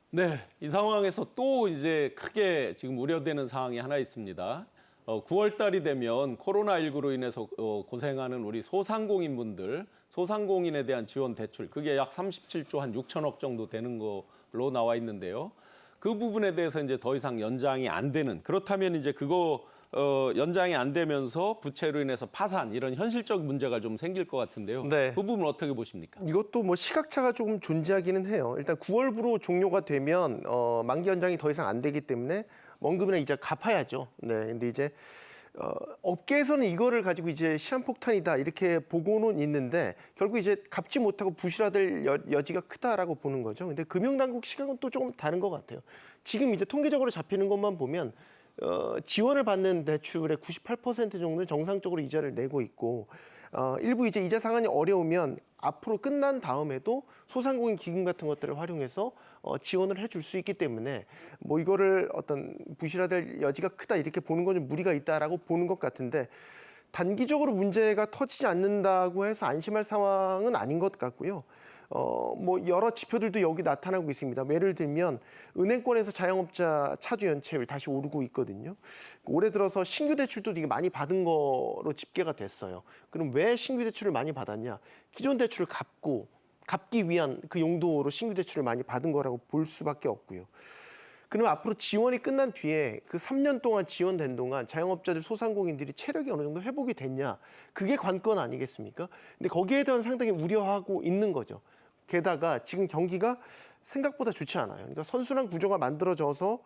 네, 이 상황에서 또 이제 크게 지금 우려되는 상황이 하나 있습니다. 9월 달이 되면 코로나19로 인해서 고생하는 우리 소상공인분들, 소상공인에 대한 지원 대출, 그게 약 37조 한 6천억 정도 되는 걸로 나와 있는데요. 그 부분에 대해서 이제 더 이상 연장이 안 되는, 그렇다면 이제 그거 연장이 안 되면서 부채로 인해서 파산 이런 현실적 문제가 좀 생길 것 같은데요. 네. 그 부분 어떻게 보십니까? 이것도 뭐 시각차가 조금 존재하기는 해요. 일단 9월부로 종료가 되면 만기 연장이 더 이상 안 되기 때문에 원금이나 이자 갚아야죠. 네, 근데 이제 업계에서는 이거를 가지고 이제 시한폭탄이다 이렇게 보고는 있는데 결국 이제 갚지 못하고 부실화될 여지가 크다라고 보는 거죠. 근데 금융당국 시각은 또 조금 다른 것 같아요. 지금 이제 통계적으로 잡히는 것만 보면 지원을 받는 대출의 98% 정도는 정상적으로 이자를 내고 있고 일부 이제 이자 상환이 어려우면 앞으로 끝난 다음에도 소상공인 기금 같은 것들을 활용해서 지원을 해줄 수 있기 때문에 뭐 이거를 어떤 부실화될 여지가 크다 이렇게 보는 건 좀 무리가 있다라고 보는 것 같은데 단기적으로 문제가 터지지 않는다고 해서 안심할 상황은 아닌 것 같고요. 뭐 여러 지표들도 여기 나타나고 있습니다. 예를 들면 은행권에서 자영업자 차주 연체율 다시 오르고 있거든요. 올해 들어서 신규 대출도 되게 많이 받은 거로 집계가 됐어요. 그럼 왜 신규 대출을 많이 받았냐? 기존 대출을 갚기 위한 그 용도로 신규 대출을 많이 받은 거라고 볼 수밖에 없고요. 그러면 앞으로 지원이 끝난 뒤에 그 3년 동안 지원된 동안 자영업자들, 소상공인들이 체력이 어느 정도 회복이 됐냐, 그게 관건 아니겠습니까? 근데 거기에 대한 상당히 우려하고 있는 거죠. 게다가 지금 경기가 생각보다 좋지 않아요. 그러니까 선순환 구조가 만들어져서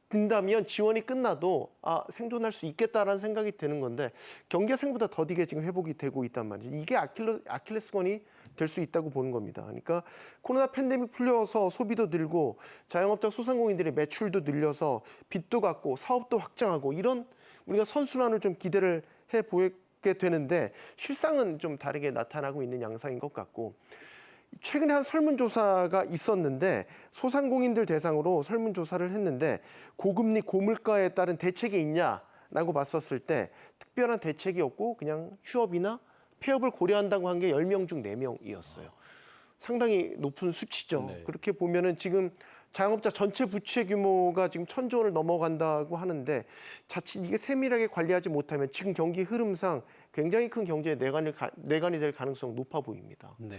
된다면 지원이 끝나도 생존할 수 있겠다라는 생각이 드는 건데 경기가 생각보다 더디게 지금 회복이 되고 있단 말이죠. 이게 아킬레스건이 될 수 있다고 보는 겁니다. 그러니까 코로나 팬데믹 풀려서 소비도 늘고 자영업자 소상공인들의 매출도 늘려서 빚도 갚고 사업도 확장하고 이런 우리가 선순환을 좀 기대를 해 보게 되는데 실상은 좀 다르게 나타나고 있는 양상인 것 같고 최근에 한 설문조사가 있었는데 소상공인들 대상으로 설문조사를 했는데 고금리 고물가에 따른 대책이 있냐라고 봤었을 때 특별한 대책이 없고 그냥 휴업이나 폐업을 고려한다고 한 게 10명 중 4명이었어요. 상당히 높은 수치죠. 네. 그렇게 보면은 지금 자영업자 전체 부채 규모가 지금 1,000조 원을 넘어간다고 하는데 자칫 이게 세밀하게 관리하지 못하면 지금 경기 흐름상 굉장히 큰 경제에 내관이 될 가능성 높아 보입니다. 네.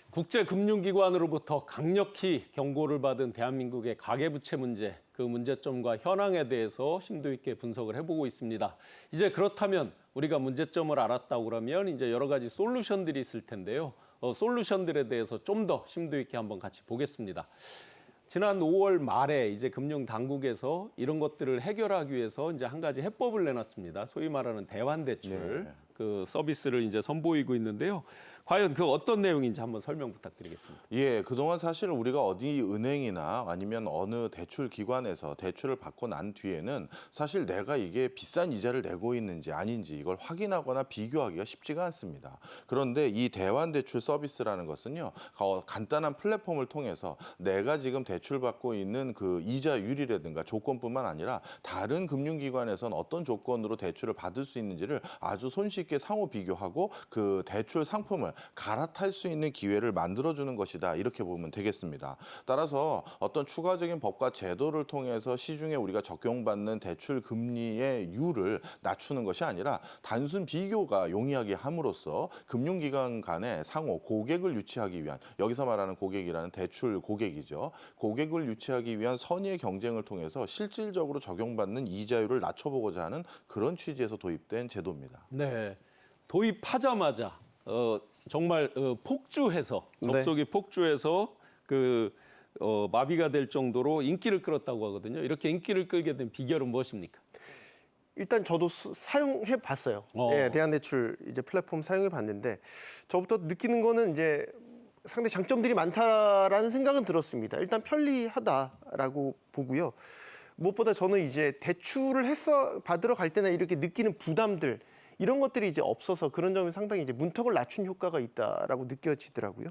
국제금융기관으로부터 강력히 경고를 받은 대한민국의 가계부채 문제, 그 문제점과 현황에 대해서 심도 있게 분석을 해보고 있습니다. 이제 그렇다면 우리가 문제점을 알았다고 그러면 이제 여러 가지 솔루션들이 있을 텐데요. 솔루션들에 대해서 좀 더 심도 있게 한번 같이 보겠습니다. 지난 5월 말에 이제 금융 당국에서 이런 것들을 해결하기 위해서 이제 한 가지 해법을 내놨습니다. 소위 말하는 대환대출 네. 그 서비스를 이제 선보이고 있는데요. 과연 그 어떤 내용인지 한번 설명 부탁드리겠습니다. 예, 그동안 사실 우리가 어디 은행이나 아니면 어느 대출 기관에서 대출을 받고 난 뒤에는 사실 내가 이게 비싼 이자를 내고 있는지 아닌지 이걸 확인하거나 비교하기가 쉽지가 않습니다. 그런데 이 대환대출 서비스라는 것은요, 간단한 플랫폼을 통해서 내가 지금 대출 받고 있는 그 이자율이라든가 조건뿐만 아니라 다른 금융기관에선 어떤 조건으로 대출을 받을 수 있는지를 아주 손쉽게 상호 비교하고 그 대출 상품을 갈아탈 수 있는 기회를 만들어주는 것이다. 이렇게 보면 되겠습니다. 따라서 어떤 추가적인 법과 제도를 통해서 시중에 우리가 적용받는 대출 금리의 율을 낮추는 것이 아니라 단순 비교가 용이하게 함으로써 금융기관 간의 상호 고객을 유치하기 위한, 여기서 말하는 고객이라는 대출 고객이죠. 고객을 유치하기 위한 선의의 경쟁을 통해서 실질적으로 적용받는 이자율을 낮춰보고자 하는 그런 취지에서 도입된 제도입니다. 네, 도입하자마자 정말 폭주해서 접속이 폭주해서 마비가 될 정도로 인기를 끌었다고 하거든요. 이렇게 인기를 끌게 된 비결은 무엇입니까? 일단 저도 사용해 봤어요. 예, 대한대출 이제 플랫폼 사용해 봤는데 저부터 느끼는 거는 이제 상당히 장점들이 많다라는 생각은 들었습니다. 일단 편리하다라고 보고요. 무엇보다 저는 이제 대출을 받으러 갈 때나 이렇게 느끼는 부담들 이런 것들이 이제 없어서 그런 점이 상당히 이제 문턱을 낮춘 효과가 있다라고 느껴지더라고요.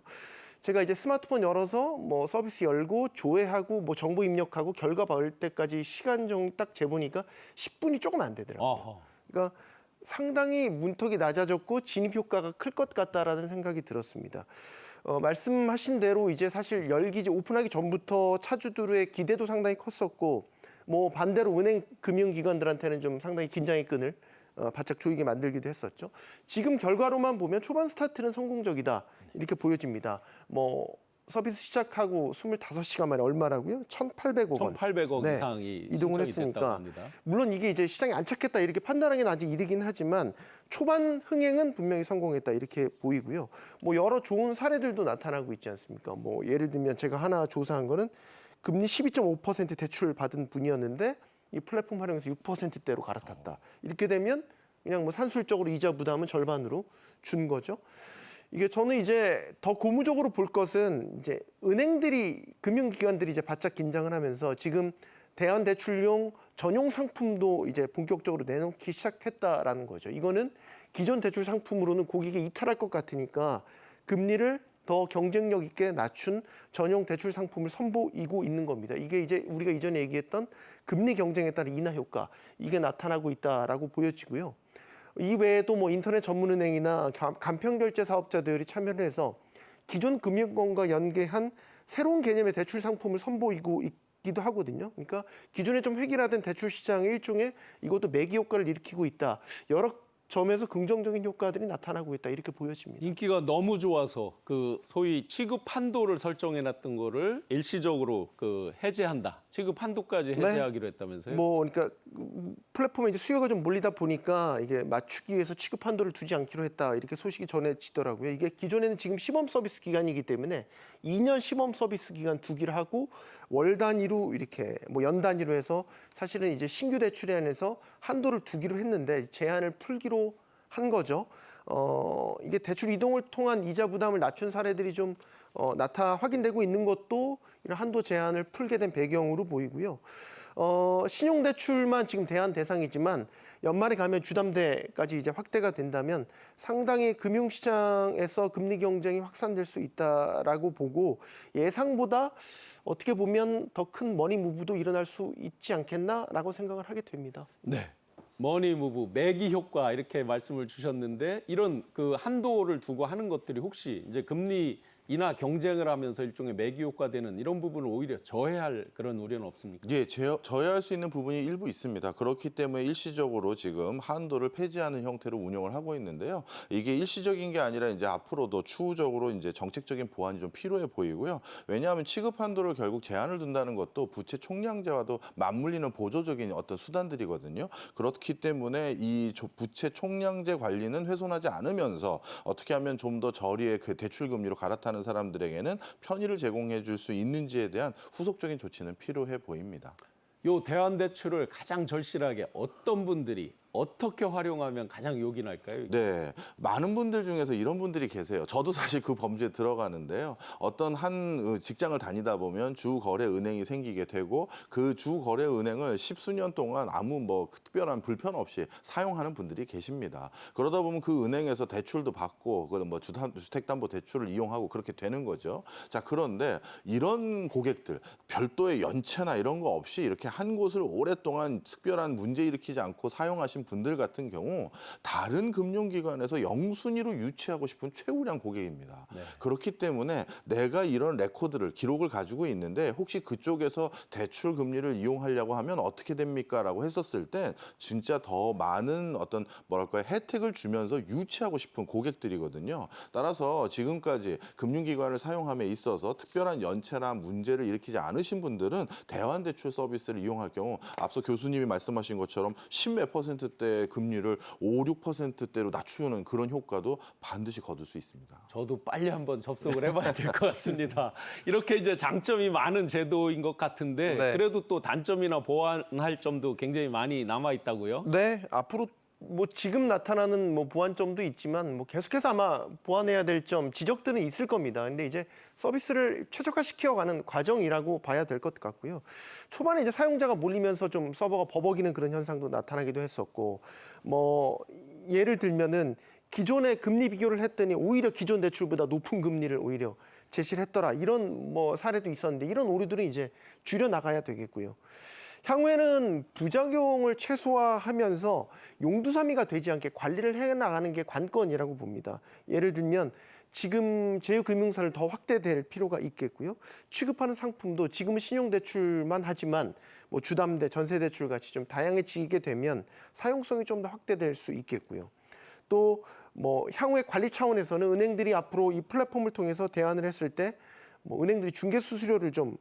제가 이제 스마트폰 열어서 뭐 서비스 열고 조회하고 뭐 정보 입력하고 결과 받을 때까지 시간 좀 딱 재보니까 10분이 조금 안 되더라고요. 어허. 그러니까 상당히 문턱이 낮아졌고 진입 효과가 클 것 같다라는 생각이 들었습니다. 말씀하신 대로 이제 사실 오픈하기 전부터 차주들의 기대도 상당히 컸었고 뭐 반대로 은행 금융기관들한테는 좀 상당히 긴장의 끈을 바짝 조이게 만들기도 했었죠. 지금 결과로만 보면 초반 스타트는 성공적이다 이렇게 보여집니다. 뭐 서비스 시작하고 25시간 만에 얼마라고요? 1,800억 원. 1,800억 네, 이상이 이동을 신청이 됐다고 했으니까 합니다. 물론 이게 이제 시장이 안착했다 이렇게 판단하기는 아직 이르긴 하지만 초반 흥행은 분명히 성공했다 이렇게 보이고요. 뭐 여러 좋은 사례들도 나타나고 있지 않습니까? 뭐 예를 들면 제가 하나 조사한 거는 금리 12.5% 대출 받은 분이었는데 이 플랫폼 활용해서 6%대로 갈아탔다. 이렇게 되면 그냥 뭐 산술적으로 이자 부담은 절반으로 준 거죠. 이게 저는 이제 더 고무적으로 볼 것은 이제 금융기관들이 이제 바짝 긴장을 하면서 지금 대환대출용 전용 상품도 이제 본격적으로 내놓기 시작했다라는 거죠. 이거는 기존 대출 상품으로는 고객이 이탈할 것 같으니까 금리를 더 경쟁력 있게 낮춘 전용 대출 상품을 선보이고 있는 겁니다. 이게 이제 우리가 이전에 얘기했던 금리 경쟁에 따른 인하 효과, 이게 나타나고 있다라고 보여지고요. 이 외에도 뭐 인터넷 전문은행이나 간편결제 사업자들이 참여를 해서 기존 금융권과 연계한 새로운 개념의 대출 상품을 선보이고 있기도 하거든요. 그러니까 기존에 좀 획일화된 대출 시장의 일종의 이것도 매기 효과를 일으키고 있다. 여러 점에서 긍정적인 효과들이 나타나고 있다 이렇게 보여집니다. 인기가 너무 좋아서 그 소위 취급 한도를 설정해 놨던 거를 일시적으로 그 해제한다. 취급 한도까지 해제하기로 했다면서요? 뭐 그러니까 플랫폼에 이제 수요가 좀 몰리다 보니까 이게 맞추기 위해서 취급 한도를 두지 않기로 했다 이렇게 소식이 전해지더라고요. 이게 기존에는 지금 시범 서비스 기간이기 때문에 2년 시범 서비스 기간 두기를 하고 월 단위로 이렇게 뭐 연 단위로 해서 사실은 이제 신규 대출에 한해서 한도를 두기로 했는데 제한을 풀기로 한 거죠. 이게 대출 이동을 통한 이자 부담을 낮춘 사례들이 좀 확인되고 있는 것도 이런 한도 제한을 풀게 된 배경으로 보이고요. 신용대출만 지금 대안 대상이지만 연말에 가면 주담대까지 이제 확대가 된다면 상당히 금융시장에서 금리 경쟁이 확산될 수 있다라고 보고 예상보다 어떻게 보면 더 큰 머니 무브도 일어날 수 있지 않겠나라고 생각을 하게 됩니다. 네. 머니 무브, 매기 효과 이렇게 말씀을 주셨는데 이런 그 한도를 두고 하는 것들이 혹시 이제 금리 인하 경쟁을 하면서 일종의 매기 효과 되는 이런 부분을 오히려 저해할 그런 우려는 없습니까? 예, 저해할 수 있는 부분이 일부 있습니다. 그렇기 때문에 일시적으로 지금 한도를 폐지하는 형태로 운영을 하고 있는데요. 이게 일시적인 게 아니라 이제 앞으로도 추후적으로 이제 정책적인 보완이 좀 필요해 보이고요. 왜냐하면 취급 한도를 결국 제한을 둔다는 것도 부채 총량제와도 맞물리는 보조적인 어떤 수단들이거든요. 그렇기 때문에 이 부채 총량제 관리는 훼손하지 않으면서 어떻게 하면 좀 더 저리의 그 대출 금리로 갈아타는 사람들에게는 편의를 제공해 줄 수 있는지에 대한 후속적인 조치는 필요해 보입니다. 요 대환대출을 가장 절실하게 어떤 분들이 어떻게 활용하면 가장 욕이 날까요? 네, 많은 분들 중에서 이런 분들이 계세요. 저도 사실 그 범주에 들어가는데요. 어떤 한 직장을 다니다 보면 주거래 은행이 생기게 되고 그 주거래 은행을 십수년 동안 아무 뭐 특별한 불편 없이 사용하는 분들이 계십니다. 그러다 보면 그 은행에서 대출도 받고 뭐 주택담보대출을 이용하고 그렇게 되는 거죠. 자, 그런데 이런 고객들 별도의 연체나 이런 거 없이 이렇게 한 곳을 오랫동안 특별한 문제 일으키지 않고 사용하신 분들 같은 경우 다른 금융기관에서 영순위로 유치하고 싶은 최우량 고객입니다. 네. 그렇기 때문에 내가 이런 레코드를 기록을 가지고 있는데 혹시 그쪽에서 대출 금리를 이용하려고 하면 어떻게 됩니까? 라고 했었을 때 진짜 더 많은 어떤 뭐랄까요 혜택을 주면서 유치하고 싶은 고객들이거든요. 따라서 지금까지 금융기관을 사용함에 있어서 특별한 연체나 문제를 일으키지 않으신 분들은 대환대출 서비스를 이용할 경우 앞서 교수님이 말씀하신 것처럼 10몇 %대 금리를 5, 6%대로 낮추는 그런 효과도 반드시 거둘 수 있습니다. 저도 빨리 한번 접속을 해봐야 될 것 같습니다. 이렇게 이제 장점이 많은 제도인 것 같은데 네. 그래도 또 단점이나 보완할 점도 굉장히 많이 남아 있다고요? 네, 앞으로 뭐 지금 나타나는 뭐 보완점도 있지만 뭐 계속해서 아마 보완해야 될 점 지적들은 있을 겁니다. 근데 이제 서비스를 최적화시켜가는 과정이라고 봐야 될 것 같고요. 초반에 이제 사용자가 몰리면서 좀 서버가 버벅이는 그런 현상도 나타나기도 했었고, 뭐 예를 들면은 기존의 금리 비교를 했더니 오히려 기존 대출보다 높은 금리를 오히려 제시를 했더라 이런 뭐 사례도 있었는데 이런 오류들은 이제 줄여 나가야 되겠고요. 향후에는 부작용을 최소화하면서 용두사미가 되지 않게 관리를 해나가는 게 관건이라고 봅니다. 예를 들면 지금 제휴금융사를 더 확대될 필요가 있겠고요. 취급하는 상품도 지금은 신용대출만 하지만 뭐 주담대, 전세대출 같이 좀 다양해지게 되면 사용성이 좀 더 확대될 수 있겠고요. 또 뭐 향후의 관리 차원에서는 은행들이 앞으로 이 플랫폼을 통해서 대안을 했을 때 뭐 은행들이 중개 수수료를 좀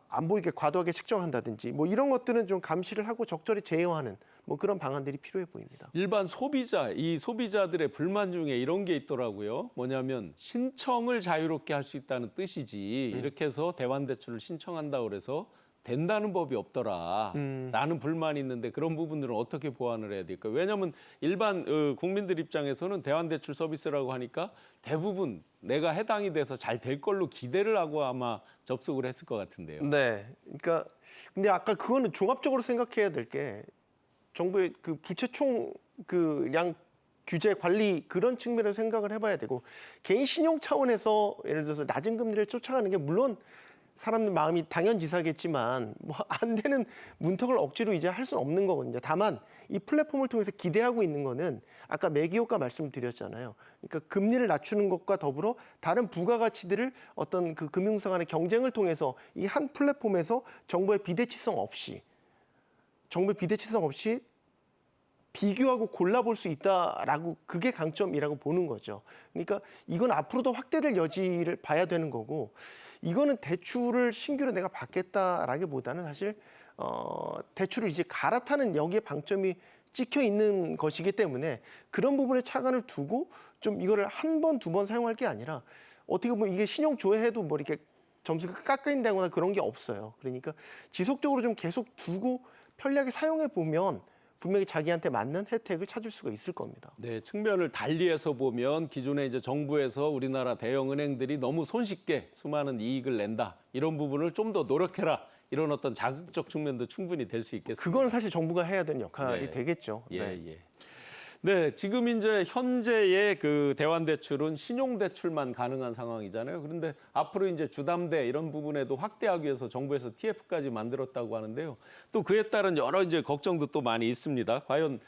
안 보이게 과도하게 책정한다든지 뭐 이런 것들은 좀 감시를 하고 적절히 제어하는 뭐 그런 방안들이 필요해 보입니다. 일반 소비자, 이 소비자들의 불만 중에 이런 게 있더라고요. 뭐냐면 신청을 자유롭게 할 수 있다는 뜻이지 이렇게 해서 대환대출을 신청한다고 그래서 된다는 법이 없더라 라는 불만이 있는데 그런 부분들은 어떻게 보완을 해야 될까요? 왜냐하면 일반 국민들 입장에서는 대환대출 서비스라고 하니까 대부분 내가 해당이 돼서 잘 될 걸로 기대를 하고 아마 접속을 했을 것 같은데요. 네, 그러니까 근데 아까 그거는 종합적으로 생각해야 될 게 정부의 그 부채총 그량 규제 관리 그런 측면에서 생각을 해봐야 되고 개인 신용 차원에서 예를 들어서 낮은 금리를 쫓아가는 게 물론 사람들 마음이 당연지사겠지만 뭐 안 되는 문턱을 억지로 이제 할 수는 없는 거거든요. 다만 이 플랫폼을 통해서 기대하고 있는 거는 아까 매기 효과 말씀드렸잖아요. 그러니까 금리를 낮추는 것과 더불어 다른 부가가치들을 어떤 그 금융사 간의 경쟁을 통해서 이 한 플랫폼에서 정부의 비대치성 없이 비교하고 골라볼 수 있다라고 그게 강점이라고 보는 거죠. 그러니까 이건 앞으로도 확대될 여지를 봐야 되는 거고 이거는 대출을 신규로 내가 받겠다라기보다는 사실 대출을 이제 갈아타는 여기에 방점이 찍혀 있는 것이기 때문에 그런 부분에 차관을 두고 좀 이거를 한 번, 두 번 사용할 게 아니라 어떻게 보면 이게 신용 조회해도 뭐 이렇게 점수가 깎인다거나 그런 게 없어요. 그러니까 지속적으로 좀 계속 두고 편리하게 사용해 보면 분명히 자기한테 맞는 혜택을 찾을 수가 있을 겁니다. 네, 측면을 달리해서 보면 기존에 이제 정부에서 우리나라 대형 은행들이 너무 손쉽게 수많은 이익을 낸다. 이런 부분을 좀 더 노력해라. 이런 어떤 자극적 측면도 충분히 될 수 있겠습니다. 그건 사실 정부가 해야 되는 역할이 네. 되겠죠. 예, 네. 예. 네, 지금 이제 현재의 그 대환대출은 신용대출만 가능한 상황이잖아요. 그런데 앞으로 이제 주담대 이런 부분에도 확대하기 위해서 정부에서 TF까지 만들었다고 하는데요. 또 그에 따른 여러 이제 걱정도 또 많이 있습니다. 과연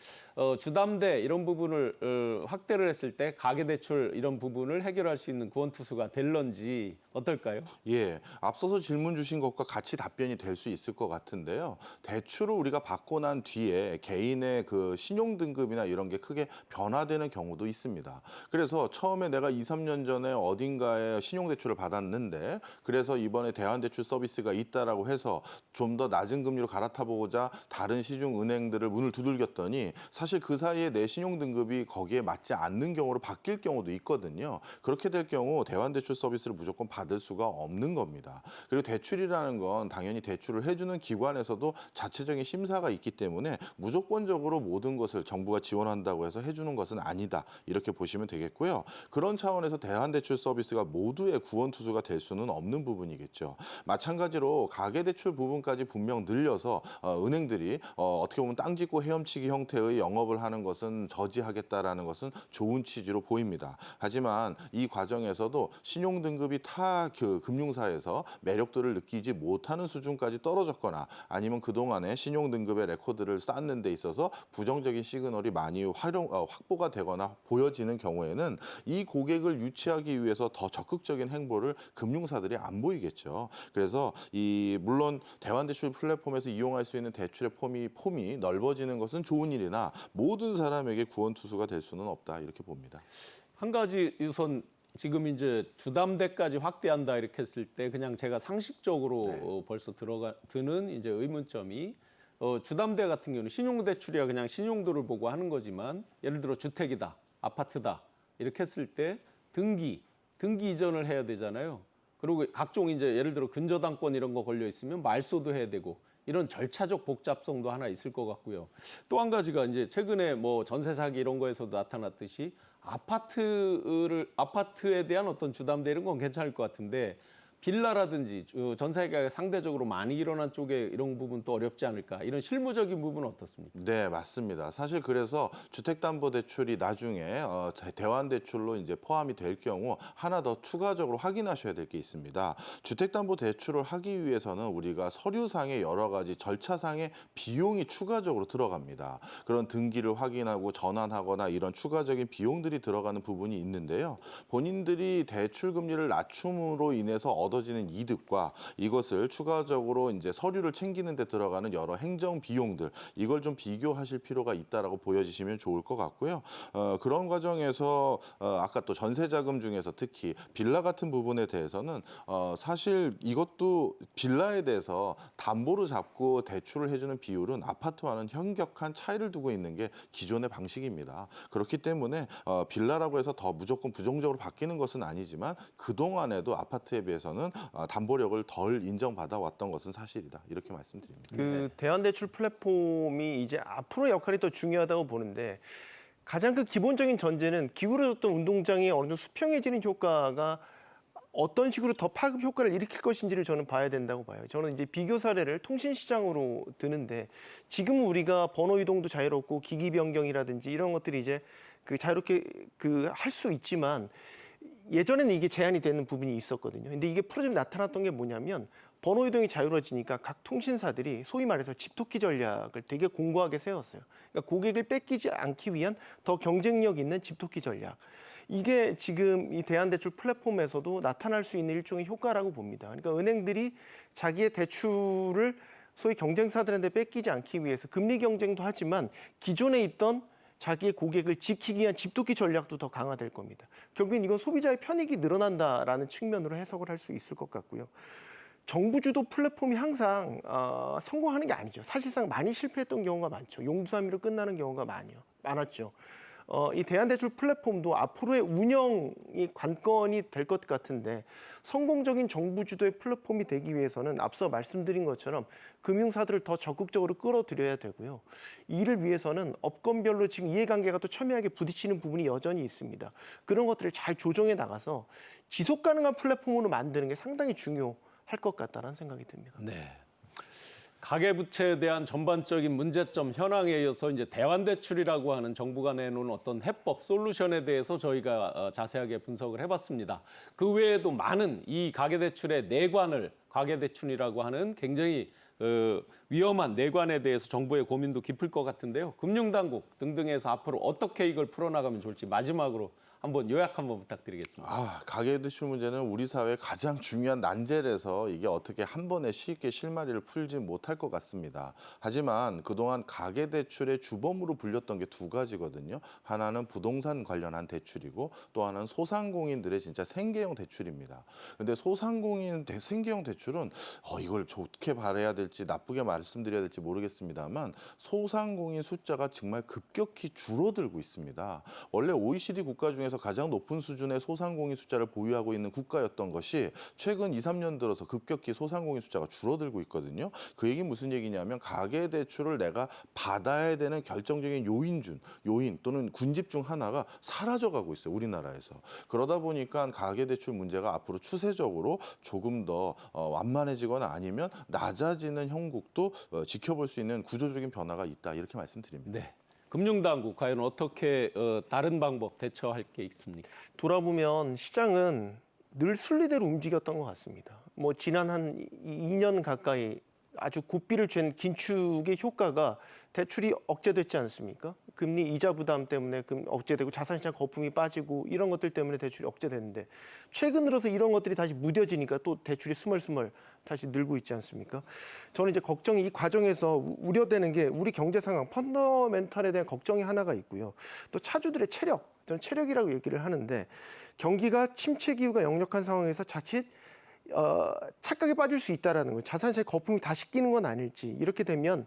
주담대 이런 부분을 확대를 했을 때 가계대출 이런 부분을 해결할 수 있는 구원투수가 될런지 어떨까요? 예, 앞서서 질문 주신 것과 같이 답변이 될 수 있을 것 같은데요. 대출을 우리가 받고 난 뒤에 개인의 그 신용 등급이나 이런 게 크게 변화되는 경우도 있습니다. 그래서 처음에 내가 2, 3년 전에 어딘가에 신용대출을 받았는데 그래서 이번에 대환대출 서비스가 있다라고 해서 좀 더 낮은 금리로 갈아타보고자 다른 시중 은행들을 문을 두들겼더니 사실 그 사이에 내 신용 등급이 거기에 맞지 않는 경우로 바뀔 경우도 있거든요. 그렇게 될 경우 대환대출 서비스를 무조건 받을 수가 없는 겁니다. 그리고 대출이라는 건 당연히 대출을 해주는 기관에서도 자체적인 심사가 있기 때문에 무조건적으로 모든 것을 정부가 지원한다고 해서 해주는 것은 아니다. 이렇게 보시면 되겠고요. 그런 차원에서 대환대출 서비스가 모두의 구원투수가 될 수는 없는 부분이겠죠. 마찬가지로 가계대출 부분까지 분명 늘려서 은행들이 어떻게 보면 땅 짓고 헤엄치기 형태의 영업을 하는 것은 저지하겠다라는 것은 좋은 취지로 보입니다. 하지만 이 과정에서도 신용 등급이 타 그 금융사에서 매력도를 느끼지 못하는 수준까지 떨어졌거나 아니면 그동안에 신용 등급의 레코드를 쌓는 데 있어서 부정적인 시그널이 많이 확보가 되거나 보여지는 경우에는 이 고객을 유치하기 위해서 더 적극적인 행보를 금융사들이 안 보이겠죠. 그래서 물론 대환대출 플랫폼에서 이용할 수 있는 대출의 폼이 넓어지는 것은 좋은 일이나 모든 사람에게 구원투수가 될 수는 없다 이렇게 봅니다. 한 가지 우선 지금 이제 주담대까지 확대한다 이렇게 했을 때 그냥 제가 상식적으로 벌써 드는 이제 의문점이 주담대 같은 경우는 신용대출이야 그냥 신용도를 보고 하는 거지만 예를 들어 주택이다, 아파트다 이렇게 했을 때 등기 이전을 해야 되잖아요. 그리고 각종 이제 예를 들어 근저당권 이런 거 걸려 있으면 말소도 해야 되고 이런 절차적 복잡성도 하나 있을 것 같고요. 또 한 가지가 이제 최근에 뭐 전세 사기 이런 거에서도 나타났듯이 아파트에 대한 어떤 주담대 이런 건 괜찮을 것 같은데 빌라라든지 전세가 상대적으로 많이 일어난 쪽에 이런 부분 또 어렵지 않을까 이런 실무적인 부분은 어떻습니까? 네, 맞습니다. 사실 그래서 주택담보대출이 나중에 대환대출로 이제 포함이 될 경우 하나 더 추가적으로 확인하셔야 될 게 있습니다. 주택담보대출을 하기 위해서는 우리가 서류상의 여러 가지 절차상의 비용이 추가적으로 들어갑니다. 그런 등기를 확인하고 전환하거나 이런 추가적인 비용들이 들어가는 부분이 있는데요. 본인들이 대출 금리를 낮춤으로 인해서 얻어지는 이득과 이것을 추가적으로 이제 서류를 챙기는 데 들어가는 여러 행정 비용들 이걸 좀 비교하실 필요가 있다라고 보여지시면 좋을 것 같고요. 그런 과정에서 아까 또 전세자금 중에서 특히 빌라 같은 부분에 대해서는 사실 이것도 빌라에 대해서 담보로 잡고 대출을 해주는 비율은 아파트와는 현격한 차이를 두고 있는 게 기존의 방식입니다. 그렇기 때문에 빌라라고 해서 더 무조건 부정적으로 바뀌는 것은 아니지만 그동안에도 아파트에 비해서는 담보력을 덜 인정받아 왔던 것은 사실이다. 이렇게 말씀드립니다. 그 대환대출 플랫폼이 이제 앞으로 역할이 더 중요하다고 보는데 가장 그 기본적인 전제는 기울어졌던 운동장이 어느 정도 수평해지는 효과가 어떤 식으로 더 파급 효과를 일으킬 것인지를 저는 봐야 된다고 봐요. 저는 이제 비교 사례를 통신시장으로 드는데 지금은 우리가 번호 이동도 자유롭고 기기 변경이라든지 이런 것들이 이제 그 자유롭게 그 할 수 있지만 예전에는 이게 제한이 되는 부분이 있었거든요. 근데 이게 프로젝트 나타났던 게 뭐냐면 번호 이동이 자유로워지니까 각 통신사들이 소위 말해서 집토끼 전략을 되게 공고하게 세웠어요. 그러니까 고객을 뺏기지 않기 위한 더 경쟁력 있는 집토끼 전략. 이게 지금 이 대환대출 플랫폼에서도 나타날 수 있는 일종의 효과라고 봅니다. 그러니까 은행들이 자기의 대출을 소위 경쟁사들한테 뺏기지 않기 위해서 금리 경쟁도 하지만 기존에 있던 자기의 고객을 지키기 위한 집도끼 전략도 더 강화될 겁니다. 결국엔 이건 소비자의 편익이 늘어난다라는 측면으로 해석을 할 수 있을 것 같고요. 정부 주도 플랫폼이 항상 성공하는 게 아니죠. 사실상 많이 실패했던 경우가 많죠. 용두사미로 끝나는 경우가 많았죠. 이 대한대출 플랫폼도 앞으로의 운영이 관건이 될 것 같은데 성공적인 정부 주도의 플랫폼이 되기 위해서는 앞서 말씀드린 것처럼 금융사들을 더 적극적으로 끌어들여야 되고요. 이를 위해서는 업권별로 지금 이해관계가 또 첨예하게 부딪히는 부분이 여전히 있습니다. 그런 것들을 잘 조정해 나가서 지속 가능한 플랫폼으로 만드는 게 상당히 중요할 것 같다는 생각이 듭니다. 네. 가계부채에 대한 전반적인 문제점 현황에 이어서 이제 대환대출이라고 하는 정부가 내놓은 어떤 해법, 솔루션에 대해서 저희가 자세하게 분석을 해봤습니다. 그 외에도 많은 이 가계대출의 내관을 가계대출이라고 하는 굉장히 위험한 내관에 대해서 정부의 고민도 깊을 것 같은데요. 금융당국 등등에서 앞으로 어떻게 이걸 풀어나가면 좋을지 마지막으로 한번 요약 한번 부탁드리겠습니다. 가계대출 문제는 우리 사회의 가장 중요한 난제라서 이게 어떻게 한 번에 쉽게 실마리를 풀지 못할 것 같습니다. 하지만 그동안 가계대출의 주범으로 불렸던 게 두 가지거든요. 하나는 부동산 관련한 대출이고 또 하나는 소상공인들의 진짜 생계형 대출입니다. 근데 소상공인 생계형 대출은 이걸 좋게 말해야 될지 나쁘게 말씀드려야 될지 모르겠습니다만 소상공인 숫자가 정말 급격히 줄어들고 있습니다. 원래 OECD 국가 중에서 가장 높은 수준의 소상공인 숫자를 보유하고 있는 국가였던 것이 최근 2, 3년 들어서 급격히 소상공인 숫자가 줄어들고 있거든요. 그 얘기는 무슨 얘기냐면 가계대출을 내가 받아야 되는 결정적인 요인 또는 군집 중 하나가 사라져가고 있어요. 우리나라에서. 그러다 보니까 가계대출 문제가 앞으로 추세적으로 조금 더 완만해지거나 아니면 낮아지는 형국도 지켜볼 수 있는 구조적인 변화가 있다. 이렇게 말씀드립니다. 네. 금융당국 과연 어떻게 다른 방법 대처할 게 있습니까? 돌아보면 시장은 늘 순리대로 움직였던 것 같습니다. 뭐 지난 한 2년 가까이 아주 고삐를 쬐는 긴축의 효과가 대출이 억제됐지 않습니까? 금리 이자 부담 때문에 억제되고 자산시장 거품이 빠지고 이런 것들 때문에 대출이 억제됐는데 최근 들어서 이런 것들이 다시 무뎌지니까 또 대출이 스멀스멀 다시 늘고 있지 않습니까? 저는 이제 걱정이 이 과정에서 우려되는 게 우리 경제 상황, 펀더멘탈에 대한 걱정이 하나가 있고요. 또 차주들의 체력, 저는 체력이라고 얘기를 하는데 경기가 침체 기후가 역력한 상황에서 자칫 착각에 빠질 수 있다라는 거예요. 자산시장 거품이 다시 끼는 건 아닐지. 이렇게 되면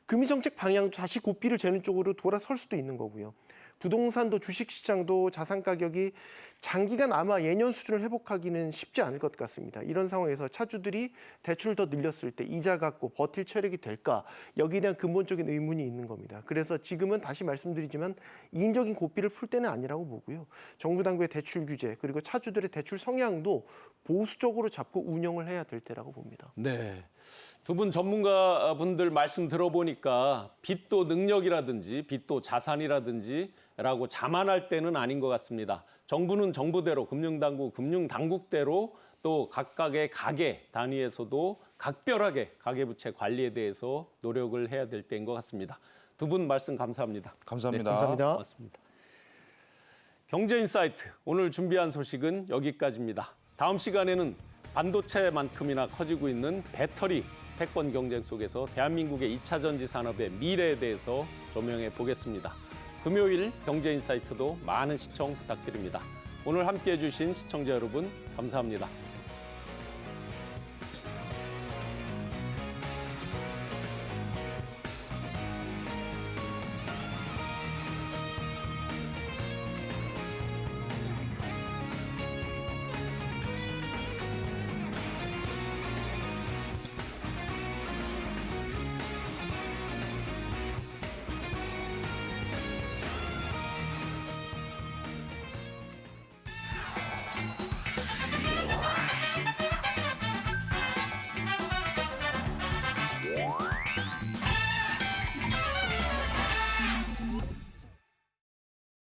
금리정책 방향도 다시 고삐를 재는 쪽으로 돌아설 수도 있는 거고요. 부동산도 주식시장도 자산 가격이 장기간 아마 예년 수준을 회복하기는 쉽지 않을 것 같습니다. 이런 상황에서 차주들이 대출을 더 늘렸을 때 이자 갚고 버틸 체력이 될까? 여기에 대한 근본적인 의문이 있는 겁니다. 그래서 지금은 다시 말씀드리지만 인적인 고삐를 풀 때는 아니라고 보고요. 정부 당국의 대출 규제 그리고 차주들의 대출 성향도 보수적으로 잡고 운영을 해야 될 때라고 봅니다. 네. 두 분 전문가분들 말씀 들어보니까 빚도 능력이라든지 빚도 자산이라든지 라고 자만할 때는 아닌 것 같습니다. 정부는 정부대로, 금융당국, 금융당국대로 또 각각의 가계 단위에서도 각별하게 가계부채 관리에 대해서 노력을 해야 될 때인 것 같습니다. 두 분 말씀 감사합니다. 감사합니다. 네, 감사합니다. 고맙습니다. 경제인사이트 오늘 준비한 소식은 여기까지입니다. 다음 시간에는 반도체만큼이나 커지고 있는 배터리 패권 경쟁 속에서 대한민국의 2차 전지 산업의 미래에 대해서 조명해 보겠습니다. 금요일 경제인사이트도 많은 시청 부탁드립니다. 오늘 함께해 주신 시청자 여러분 감사합니다.